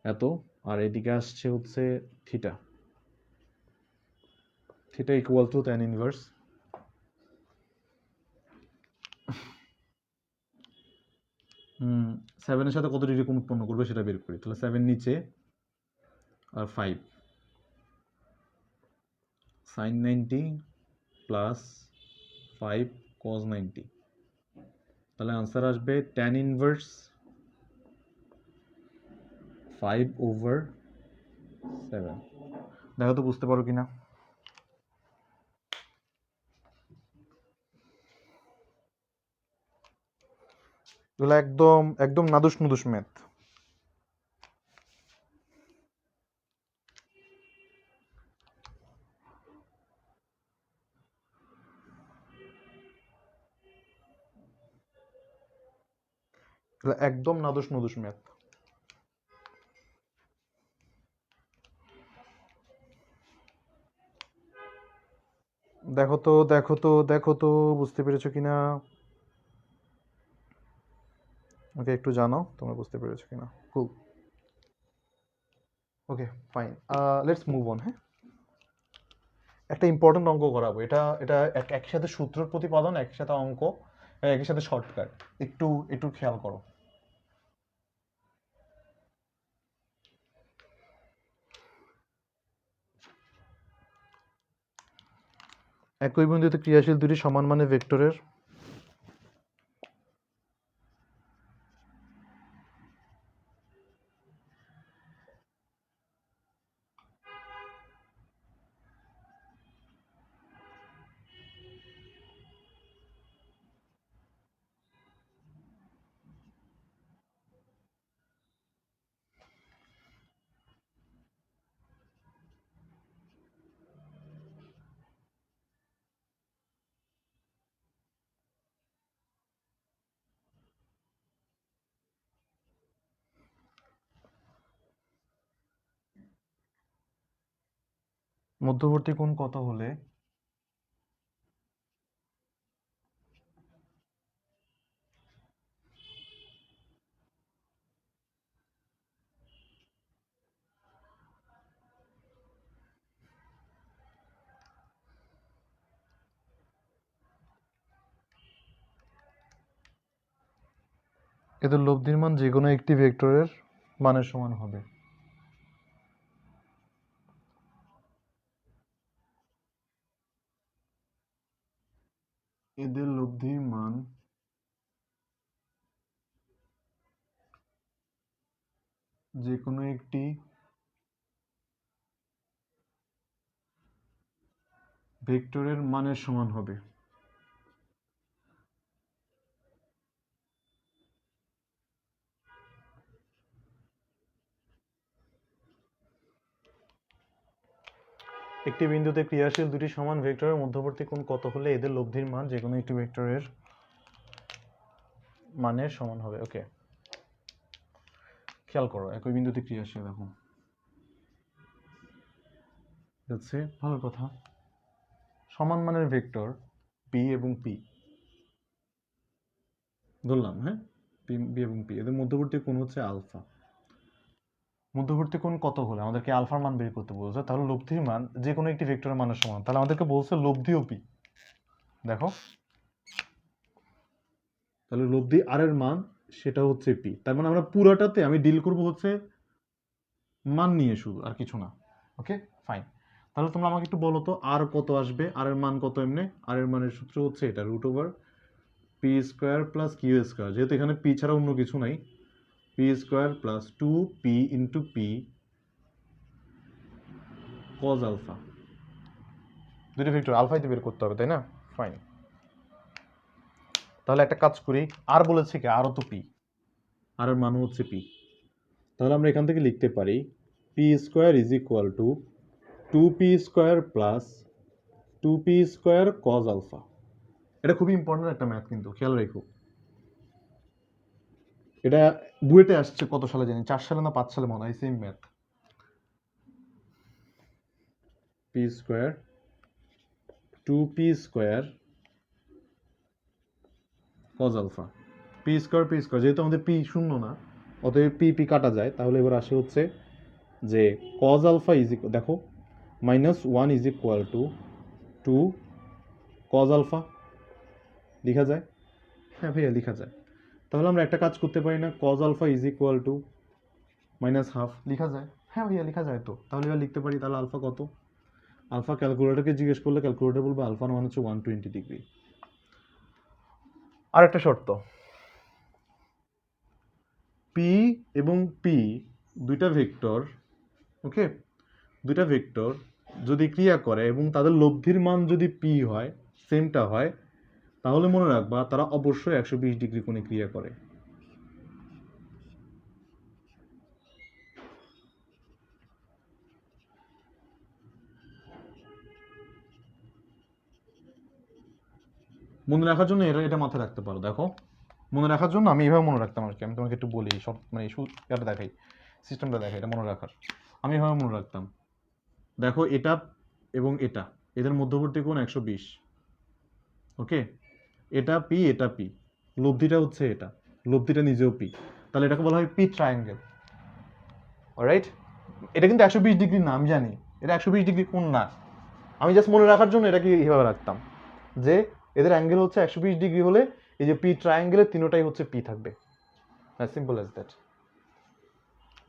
এত। আর এদিকে আসছে হচ্ছে theta, theta equal to tan inverse 7 এর সাথে কত ডিগ্রি কোণ উৎপন্ন করবে সেটা বের করি। তাহলে 7 নিচে আর 5 sin 90 প্লাস 5 cos 90, তাহলে আনসার আসবে tan ইনভার্স 5/7। দেখো তো বুঝতে পারো কিনা। এগুলো একদম একদম নাদুস নুদুস ম্যাথ। একদম নাদুস নুদুস ম্যাথ। দেখো তো দেখো তো দেখো তো বুঝতে পেরেছো কিনা। ওকে, একটু জানো তোমরা বুঝতে পেরেছো কিনা। Cool, okay fine, let's move on. হ্যাঁ, একটা ইম্পর্টেন্ট অঙ্ক করাবো। এটা এটা একই সাথে সূত্রের প্রতিপাদন, একই সাথে অঙ্ক, একই সাথে শর্টকাট। একটু একটু খেয়াল করো। একই বিন্দুতে ক্রিয়াশীল দুটি সমান মানে ভেক্টরের মধ্যবর্তী কোণ কত হলে এদের লব্ধির মান যে কোনো একটি ভেক্টরের মানের সমান হবে। এদের লব্ধির মান যে কোনো একটি ভেক্টরের মানের সমান হবে। একটি বিন্দুতে ক্রিয়াশীল দুটি সমান ভেক্টরের মধ্যবর্তী কোণ কত হলে এদের লব্ধির মান যে কোনো একটি ভেক্টরের মানের সমান হবে। ওকে, খেয়াল করো, একই বিন্দুতে ক্রিয়াশীল দেখো যাচ্ছে, ভালো কথা। সমান মানের ভেক্টর পি এবং পি ধরলাম, হ্যাঁ, বি এবং পি, এদের মধ্যবর্তী কোণ হচ্ছে আলফা। মধ্যবর্তী কোণ কত হলে আমাদেরকে আলফার মান বের করতে বলছে, তাহলে লব্ধির মান যে কোনো একটি ভেক্টরের মানের সমান, তাহলে আমাদেরকে বলছে লব্ধিও পি। দেখো, তাহলে লব্ধি আর এর মান সেটা হচ্ছে পি। তার মানে আমরা পুরাটাতে আমি ডিল করব হচ্ছে মান নিয়ে শুধু, আর কিছু না। ওকে ফাইন, তাহলে তোমরা আমাকে একটু বলো তো আর কত আসবে, আর এর মান কত এমনি। আর এর মানের সূত্র হচ্ছে এটা √/p² প্লাস কিউ স্কোয়ার, যেহেতু এখানে পি ছাড়া অন্য কিছু নাই, p² plus 2p into p cos alpha. দুটি ভেক্টর আলফাইতে বের করতে হবে, তাই না? ফাইন, তাহলে একটা কাজ করি, আর বলেছে কি আরও তো পি, আর এর মান হচ্ছে পি, তাহলে আমরা এখান থেকে লিখতে পারি p² is equal to 2p² plus 2p² cos alpha. এটা খুবই ইম্পর্টেন্ট একটা ম্যাথ, কিন্তু খেয়াল রেখো। এটা বুয়েটে আসছে কত সালে জানি, 4 সালে না 5 সালে মনে হয়, same math. P square 2p square cos alpha. P square যেহেতু আমাদের পি শূন্য না, অতএব পি পি কাটা যায়, তাহলে এবার আসে হচ্ছে যে কজ আলফা ইজ দেখো -1 is equal to 2 cos alpha. লেখা যায়? হ্যাঁ ভাইয়া লেখা যায়। তাহলে আমরা একটা কাজ করতে পারি না, cos alpha is equal to -1/2 লেখা যায়? হ্যাঁ ভাইয়া লেখা যায়। তো তাহলে এবার লিখতে পারি, তাহলে আলফা কত? আলফা ক্যালকুলেটরকে জিজ্ঞেস করলে ক্যালকুলেটর বলবে আলফার মান হচ্ছে 120 ডিগ্রি। আর একটা শর্ত, পি এবং পি দুইটা ভেক্টর, ওকে, দুইটা ভেক্টর যদি ক্রিয়া করে এবং তাদের লব্ধির মান যদি পি হয়, সেমটা হয়, তাহলে মনে রাখবা তারা অবশ্যই 120 ডিগ্রি কোণে ক্রিয়া করে। মনে রাখার জন্য এটা মাথায় রাখতে পারো। দেখো, মনে রাখার জন্য আমি এভাবে মনে রাখতাম আর কি। আমি তোমাকে একটু বলি, সব মানে এটা দেখাই, সিস্টেমটা দেখাই, এটা মনে রাখার। আমি এভাবে মনে রাখতাম, দেখো এটা এবং এটা, এদের মধ্যবর্তী কোণ 120, ওকে, এটা পি, এটা পি, লব্ধিটা হচ্ছে এটা, লব্ধিটা নিজেও পি, তাহলে এটাকে বলা হয় পি ট্রায়াঙ্গেল। অলরাইট, এটা কিন্তু 120 ডিগ্রি না, আমি জানি এটা 120 ডিগ্রি কোণ না। আমি জাস্ট মনে রাখার জন্য এটাকে এইভাবে রাখতাম যে এদের অ্যাঙ্গেল হচ্ছে 120 ডিগ্রি হলে এই যে পি ট্রায়াঙ্গেলের তিনোটাই হচ্ছে পি থাকবে। As simple as that.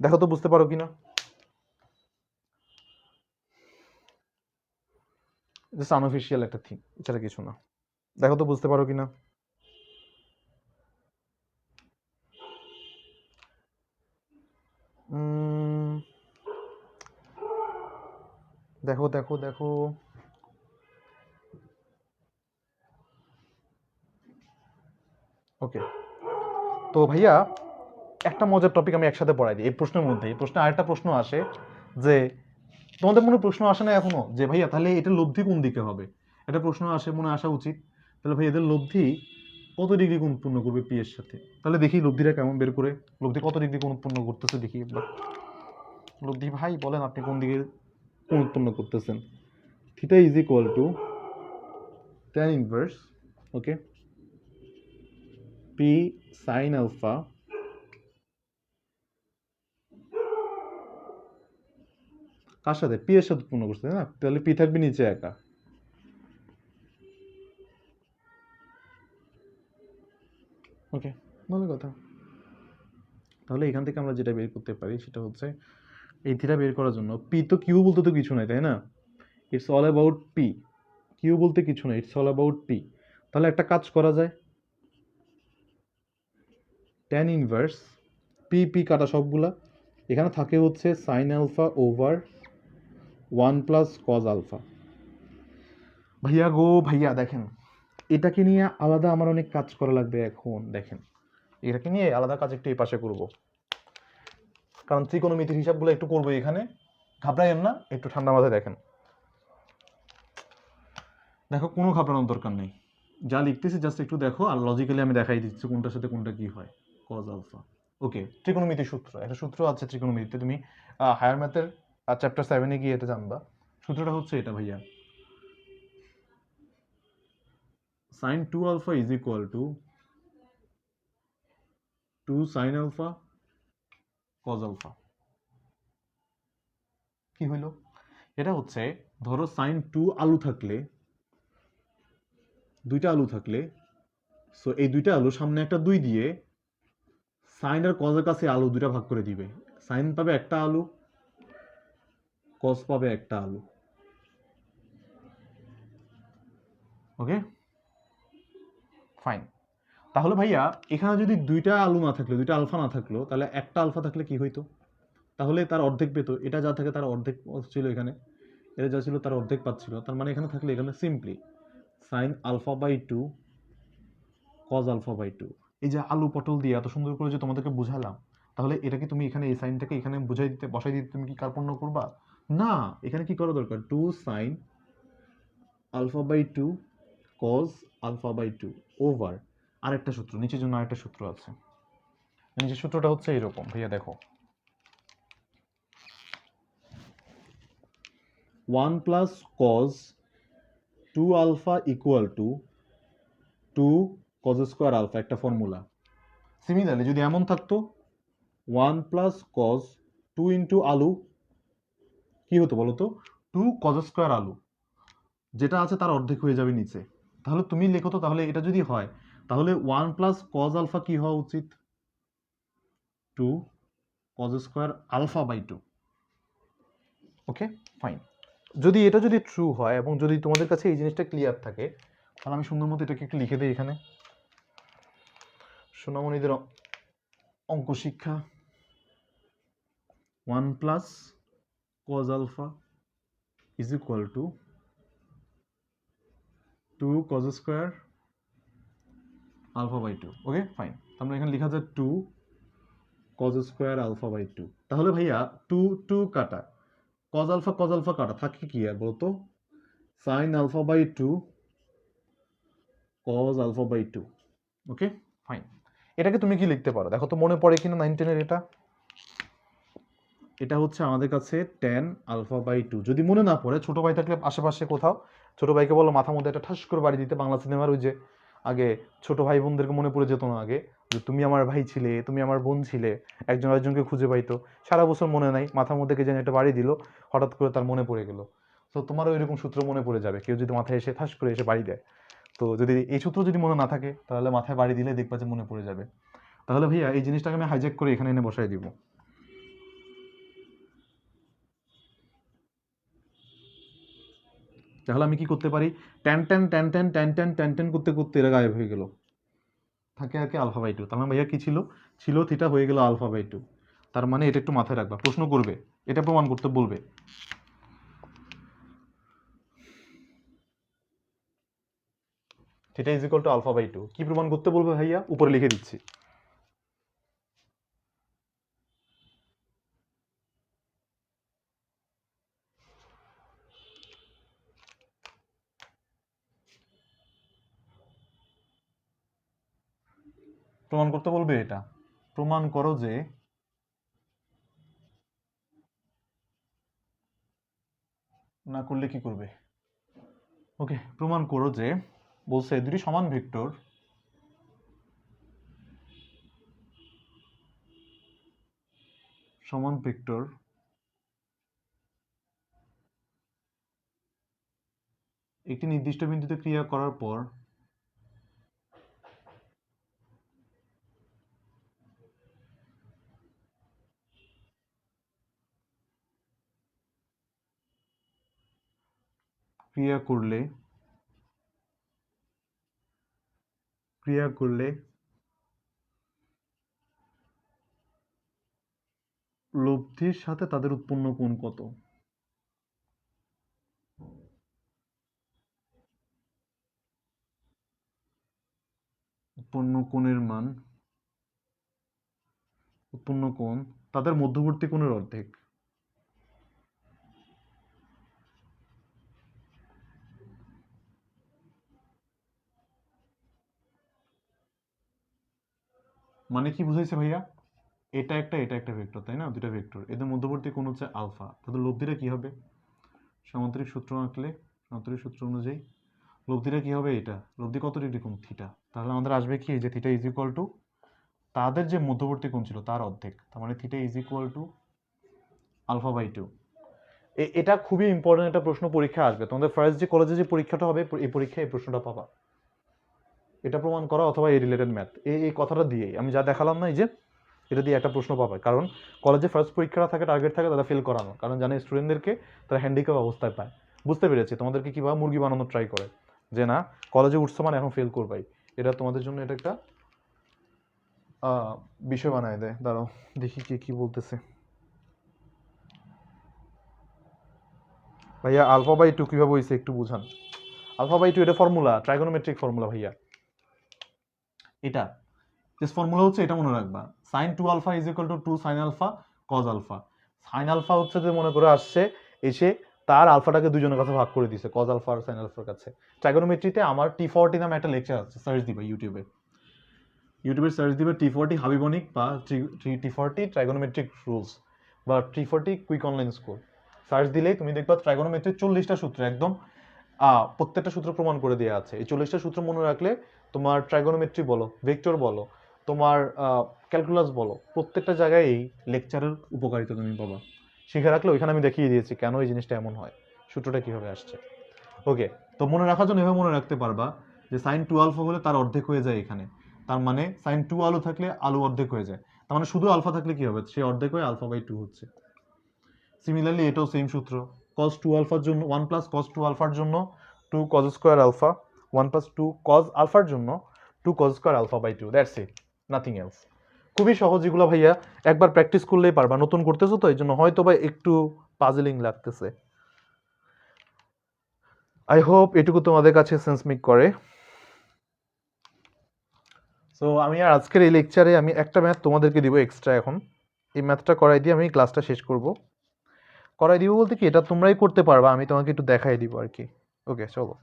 দেখো তো বুঝতে পারো কিনা? জাস্ট আনঅফিশিয়াল একটা থিং, এছাড়া কিছু না। দেখো তো বুঝতে পারো কিনা? দেখো দেখো দেখো, ওকে। তো ভাইয়া একটা মজার টপিক আমি একসাথে পড়াই দিই এই প্রশ্নের মধ্যে। এই প্রশ্নে আরেকটা প্রশ্ন আসে যে তোমাদের মনে প্রশ্ন আসে না এখনো যে ভাইয়া তাহলে এটা লব্ধি কোন দিকে হবে? এটা প্রশ্ন আসে, মনে আসা উচিত। তাহলে ভাই এদের লব্ধি কত ডিগ্রি কোণ উৎপন্ন করবে পি এর সাথে? তাহলে দেখি লব্ধিটা কেমন বের করে, লব্ধি কত ডিগ্রি কোণ উৎপন্ন করতেছে দেখি একবার। লব্ধি ভাই বলেন আপনি কোন দিকে কোণ উৎপন্ন করতেছেন? Theta is equal to tan inverse, okay, P sine alpha কার সাথে? পি এর সাথে উৎপন্ন করছে না, তাহলে পি থাকবে নিচে একা। ওকে, ভালো কথা। তাহলে এখান থেকে আমরা যেটা বের করতে পারি সেটা হচ্ছে এই থিটা বের করার জন্য পি তো কিউ বলতে তো কিছু নাই, তাই না? It's all about p, q বলতে কিছু নাই, ইটস অল অ্যাবাউট পি। তাহলে একটা কাজ করা যায়, ট্যান ইনভার্স পি পি কাটা সবগুলা, এখানে থাকে হচ্ছে sine alpha over 1 plus cos alpha. ভাইয়া গো ভাইয়া, দেখেন এটাকে নিয়ে আলাদা আমার অনেক কাজ করা লাগবে এখন। দেখেন এটাকে নিয়ে আলাদা কাজ একটু এই পাশে করবো, কারণ ত্রিকোণমিতির হিসাবগুলো একটু করবো এখানে। ঘাবড়াইয়েন না, একটু ঠান্ডা মাথায় দেখেন। দেখো কোনো ঘাবড়ানোর দরকার নেই, যা লিখতেছি জাস্ট একটু দেখো, আর লজিক্যালি আমি দেখাই দিচ্ছি কোনটার সাথে কোনটা কি হয়। কজ আলফা, ওকে, ত্রিকোণমিতির সূত্র, একটা সূত্র আছে ত্রিকোণমিতিতে, তুমি হায়ার ম্যাথের চ্যাপ্টার 7-এ গিয়ে এটা জানবা। সূত্রটা হচ্ছে এটা ভাইয়া, sine 2 alpha is equal to 2 sine alpha cos alpha. কি হইল? এটা হচ্ছে, ধরো সাইন 2 আলু থাকলে, দুইটা আলু থাকলে, সো এই দুইটা আলু সামনে একটা 2 দিয়ে সাইন আর কজের কাছে আলু দুইটা ভাগ করে দিবে। সাইন পাবে একটা আলু, কজ পাবে একটা আলু, ওকে ফাইন। তাহলে ভাইয়া এখানে যদি দুইটা আলু না থাকলো, দুইটা আলফা না থাকলো, তাহলে একটা আলফা থাকলে কি হইতো? তাহলে তার অর্ধেক পেতো। এটা যা থাকে তার অর্ধেক ছিল এখানে, এটা যা ছিল তার অর্ধেক পাচ্ছিল। তার মানে এখানে থাকলে এখানে simply sine alpha by 2 cos alpha by 2। এই যে আলু পটল দিয়ে এত সুন্দর করে যে তোমাদেরকে বুঝালাম, তাহলে এটা কি তুমি এখানে এই সাইনটাকে এখানে বুঝাই দিতে, বসাই দিতে তুমি কি কার্পণ্য করবা? না, এখানে কি করা দরকার, 2 sine alpha by 2 cos alpha by 2 over আরেকটা সূত্র, নিচের জন্য আরেকটা সূত্র আছে। নিচের সূত্রটা হচ্ছে এরকম ভাইয়া, দেখো 1 plus cos 2 alpha equal to 2 cos square alpha, একটা ফর্মুলা। সিমিলারলি যদি এমন থাকতো 1 প্লাস কজ 2 ইন্টু আলু, কি হতো বলো তো? 2 কজ স্কোয়ার আলু, যেটা আছে তার অর্ধেক হয়ে যাবে নিচে। তাহলে তুমি লেখো তো, তাহলে এটা যদি হয় তাহলে 1 প্লাস কজ আলফা কি হওয়া উচিত? 2 cos square alpha by 2। Okay fine. যদি এটা যদি ট্রু হয় এবং যদি তোমাদের কাছে এই জিনিসটা ক্লিয়ার থাকে, তাহলে আমি সুন্দর মতো এটাকে একটু লিখে দিই এখানে। সোনামণিদের অঙ্ক শিক্ষা 1 plus cos alpha is equal to 2 cos square alpha by 2। Okay fine, আমরা এখানে লেখা যায় 2 কজ স্কোয়ার আলফা বাই 2। তাহলে ভাইয়া 2 2 কাটা, কজ আলফা কাটা, থাকে কি আর বলতো? Sine alpha by 2 cos alpha by 2। Okay fine, এটাকে তুমি কি লিখতে পারো দেখো তো, মনে পড়ে কিনা 9 10 এর এটা? এটা হচ্ছে আমাদের কাছে tan আলফা বাই 2। যদি মনে না পড়ে, ছোট ভাই থাকলে আশেপাশে কোথাও ছোট ভাইকে বলো মাথা মধ্যে একটা ঠাস করে বাড়ি দিতে। বাংলা সিনেমার ওই যে আগে ছোট ভাই বোনদেরকে মনে পড়ে যেত না আগে, যে তুমি আমার ভাই ছিলে, তুমি আমার বোন ছিলে, একজন আরেকজনকে খুঁজে পাইতো, সারা বছর মনে নাই, মাথার মধ্যে কে যেন একটা বাড়ি দিল, হঠাৎ করে তার মনে পড়ে গেল। তো তোমারও এরকম সূত্র মনে পড়ে যাবে, কেউ যদি মাথায় এসে ঠাস করে এসে বাড়ি দেয়। তো যদি এই সূত্র যদি মনে না থাকে, তাহলে মাথায় বাড়ি দিলে দেখবা যে মনে পড়ে যাবে। তাহলে ভাইয়া এই জিনিসটাকে আমি হাইজ্যাক করে এখানে এনে বসাই দিব। তাহলে আমি কি করতে পারি? Tan tan tan tan tan tan tan tan করতে করতে এরা গায়েব হয়ে গেল, থাকে আর কি আলফা বাই 2। তাহলে ভাইয়া কি ছিল? ছিল থিটা, হয়ে গেল আলফা বাই 2। তার মানে এটা একটু মাথায় রাখবা, প্রশ্ন করবে, এটা প্রমাণ করতে বলবে। Theta is equal to alpha by 2 কি প্রমাণ করতে বলবে ভাইয়া? উপরে লিখে দিচ্ছি। প্রমাণ করতে বলবে এটা, প্রমাণ করো যে না করলে কি করবে? ওকে, প্রমাণ করো যে, বলছে দুটি সমান ভেক্টর সমান ভেক্টর একটি নির্দিষ্ট বিন্দুতে ক্রিয়া করার পর ক্রিয়া করলে লব্ধির সাথে তাদের উৎপন্ন কোণ কত? উৎপন্ন কোণের মান, উৎপন্ন কোণ তাদের মধ্যবর্তী কোণের অর্ধেক। মানে কি বুঝাইছে ভাইয়া? এটা একটা ভেক্টর, তাই না? দুটা ভেক্টর, এদের মধ্যবর্তী কোণ হচ্ছে আলফা, তাদের লব্ধিটা কি হবে? সামান্তরিক সূত্র আঁকলে, সামান্তরিক সূত্র অনুযায়ী লব্ধিটা কি হবে? এটা লব্ধি কত ডিগ্রি কোণ? থিটা। তাহলে আমাদের আসবে কি, যে থিটা ইজ ইকুয়াল টু তাদের যে মধ্যবর্তী কোণ ছিল তার অর্ধেক, তার মানে theta is equal to alpha by 2। এটা খুবই ইম্পর্টেন্ট একটা প্রশ্ন, পরীক্ষা আসবে তোমাদের। ফার্স্ট যে কলেজে যে পরীক্ষাটা হবে, এই পরীক্ষায় এই প্রশ্নটা পাবা। এটা প্রমাণ করা অথবা এই রিলেটেড ম্যাথ, এই কথাটা দিয়েই আমি যা দেখালাম না, এই যে এটা দিয়ে একটা প্রশ্ন পাবে। কারণ কলেজে ফার্স্ট পরীক্ষাটা থাকে, টার্গেট থাকে তারা ফেল করানো, কারণ জানে স্টুডেন্টদেরকে তারা হ্যান্ডিক্যাপ অবস্থায় পায়। বুঝতে পেরেছি তোমাদেরকে কীভাবে মুরগি বানানোর ট্রাই করে, যে না কলেজে উঠছো মানে এখন ফেল করবাই। এটা তোমাদের জন্য এটা একটা বিষয় বানায় দেয়। দাঁড়াও দেখি কে কি বলতেছে। ভাইয়া আলফা বাই 2 কীভাবে হয়েছে একটু বুঝান। আলফা বাই 2 এটা ফর্মুলা, ট্রাইগোনোমেট্রিক ফর্মুলা ভাইয়া। এটা দিস ফর্মুলা হচ্ছে, এটা মনে রাখবা, sine 2 alpha is equal to 2 sine alpha cos alpha. Sine alpha হচ্ছে যে মনে করে আসছে, এসে তার আলফাটাকে দুজনের কাছে ভাগ করে দিছে, কজ আলফা আর সাইন আলফার কাছে। ট্রাইগোনোমেট্রিতে আমার T40 নামে একটা লেকচার আছে, সার্চ দিবা ইউটিউবে সার্চ দিবে T40 হাবিবনিক বা T40 ট্রাইগোনোমেট্রিক রুলস বা T40 quick online school. Search দিলেই তুমি দেখবা ট্রাইগোনোমেট্রির 40টা সূত্র একদম প্রত্যেকটা সূত্র প্রমাণ করে দেওয়া আছে। এই 40টা সূত্র মনে রাখলে তোমার ট্রাইগোনোমেট্রি বলো, ভেক্টর বলো, তোমার ক্যালকুলাস বলো, প্রত্যেকটা জায়গায় এই লেকচারের উপকারিতা তুমি পাবা। শিখে রাখলে ওইখানে আমি দেখিয়ে দিয়েছি কেন এই জিনিসটা এমন হয়, সূত্রটা কিভাবে আসছে। ওকে, তো মনে রাখার জন্য এভাবে মনে রাখতে পারবা যে সাইন 2 আলফা হলে তার অর্ধেক হয়ে যায় এখানে, তার মানে সাইন 2 আলু থাকলে আলু অর্ধেক হয়ে যায়, তার মানে শুধু আলফা থাকলে কি হবে, সে অর্ধেক হয়ে আলফা বাই 2 হচ্ছে। সিমিলারলি এটাও সেম সূত্র, cos 2 আলফার জন্য 1 প্লাস cos 2 আলফার জন্য 2 cos square alpha, 1 plus 2 cos আলফার জন্য 2 cos square alpha by 2, that's it, nothing else. খুবই সহজ এগুলো ভাইয়া, একবার প্র্যাকটিস করলেই পারবা। নতুন করতেছো তো এই জন্য হয়তো বা একটু পাজলিং লাগতেছে। আই হোপ এটুকু তোমাদের কাছে সেন্স মেক করে। সো আমি আর আজকের এই লেকচারে আমি একটা ম্যাথ তোমাদেরকে দিব এক্সট্রা এখন। এই ম্যাথটা করাই দিয়ে আমি ক্লাসটা শেষ করব। করাই দিব বলতে কি, এটা তোমরাই করতে পারবা, আমি তোমাকে একটু দেখাই দিব আর কি। ওকে চলো।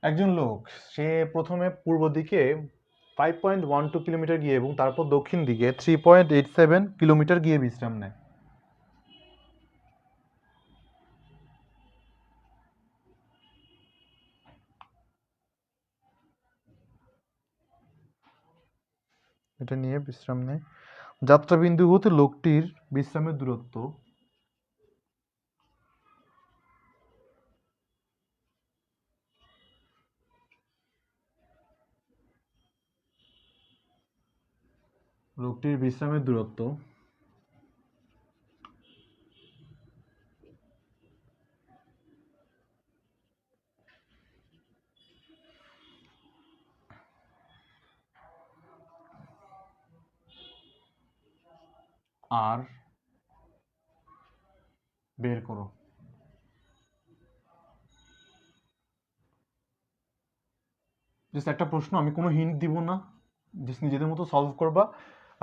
একজন লোক, সে প্রথমে পূর্ব দিকে 5.12 কিলোমিটার গিয়ে এবং তারপর দক্ষিণ দিকে 3.87 কিলোমিটার গিয়ে বিশ্রাম নেয়। এটা নিয়ে বিশ্রাম নেয়। যাত্রাবিন্দু হতে লোকটির বিশ্রামের দূরত্ব লোকটির বিশ্রামের দূরত্ব আর বের করো। জাস্ট একটা প্রশ্ন, আমি কোনো হিন্ট দিব না, জাস্ট নিজেদের মতো সলভ করবা,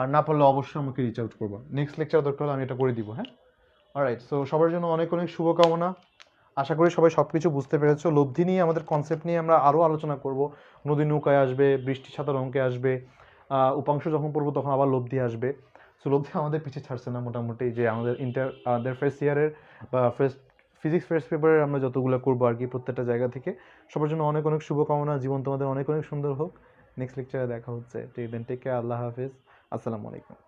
আর না পারলে অবশ্যই আমাকে রিচ আউট করবা। নেক্সট লেকচার দরকার হলে আমি এটা করে দিব, হ্যাঁ। অলরাইট, সো সবার জন্য অনেক অনেক শুভকামনা। আশা করি সবাই সব কিছু বুঝতে পেরেছো। লব্ধি নিয়ে আমাদের কনসেপ্ট নিয়ে আমরা আরও আলোচনা করব। নদী নৌকায় আসবে, বৃষ্টি ছাতার অঙ্কে আসবে, উপাংশ যখন পড়বো তখন আবার লব্ধি আসবে। সো লব্ধি আমাদের পিছিয়ে ছাড়ছে না মোটামুটি, যে আমাদের ফার্স্ট ইয়ারের বা ফিজিক্স ফার্স্ট পেপারের আমরা যতগুলো করবো আর কি প্রত্যেকটা জায়গা থেকে। সবার জন্য অনেক অনেক শুভকামনা, জীবন তোমাদের অনেক অনেক সুন্দর হোক। নেক্সট লেকচারে দেখা হচ্ছে, টেক কেয়ার, আল্লাহ হাফিজ, আসসালামু আলাইকুম।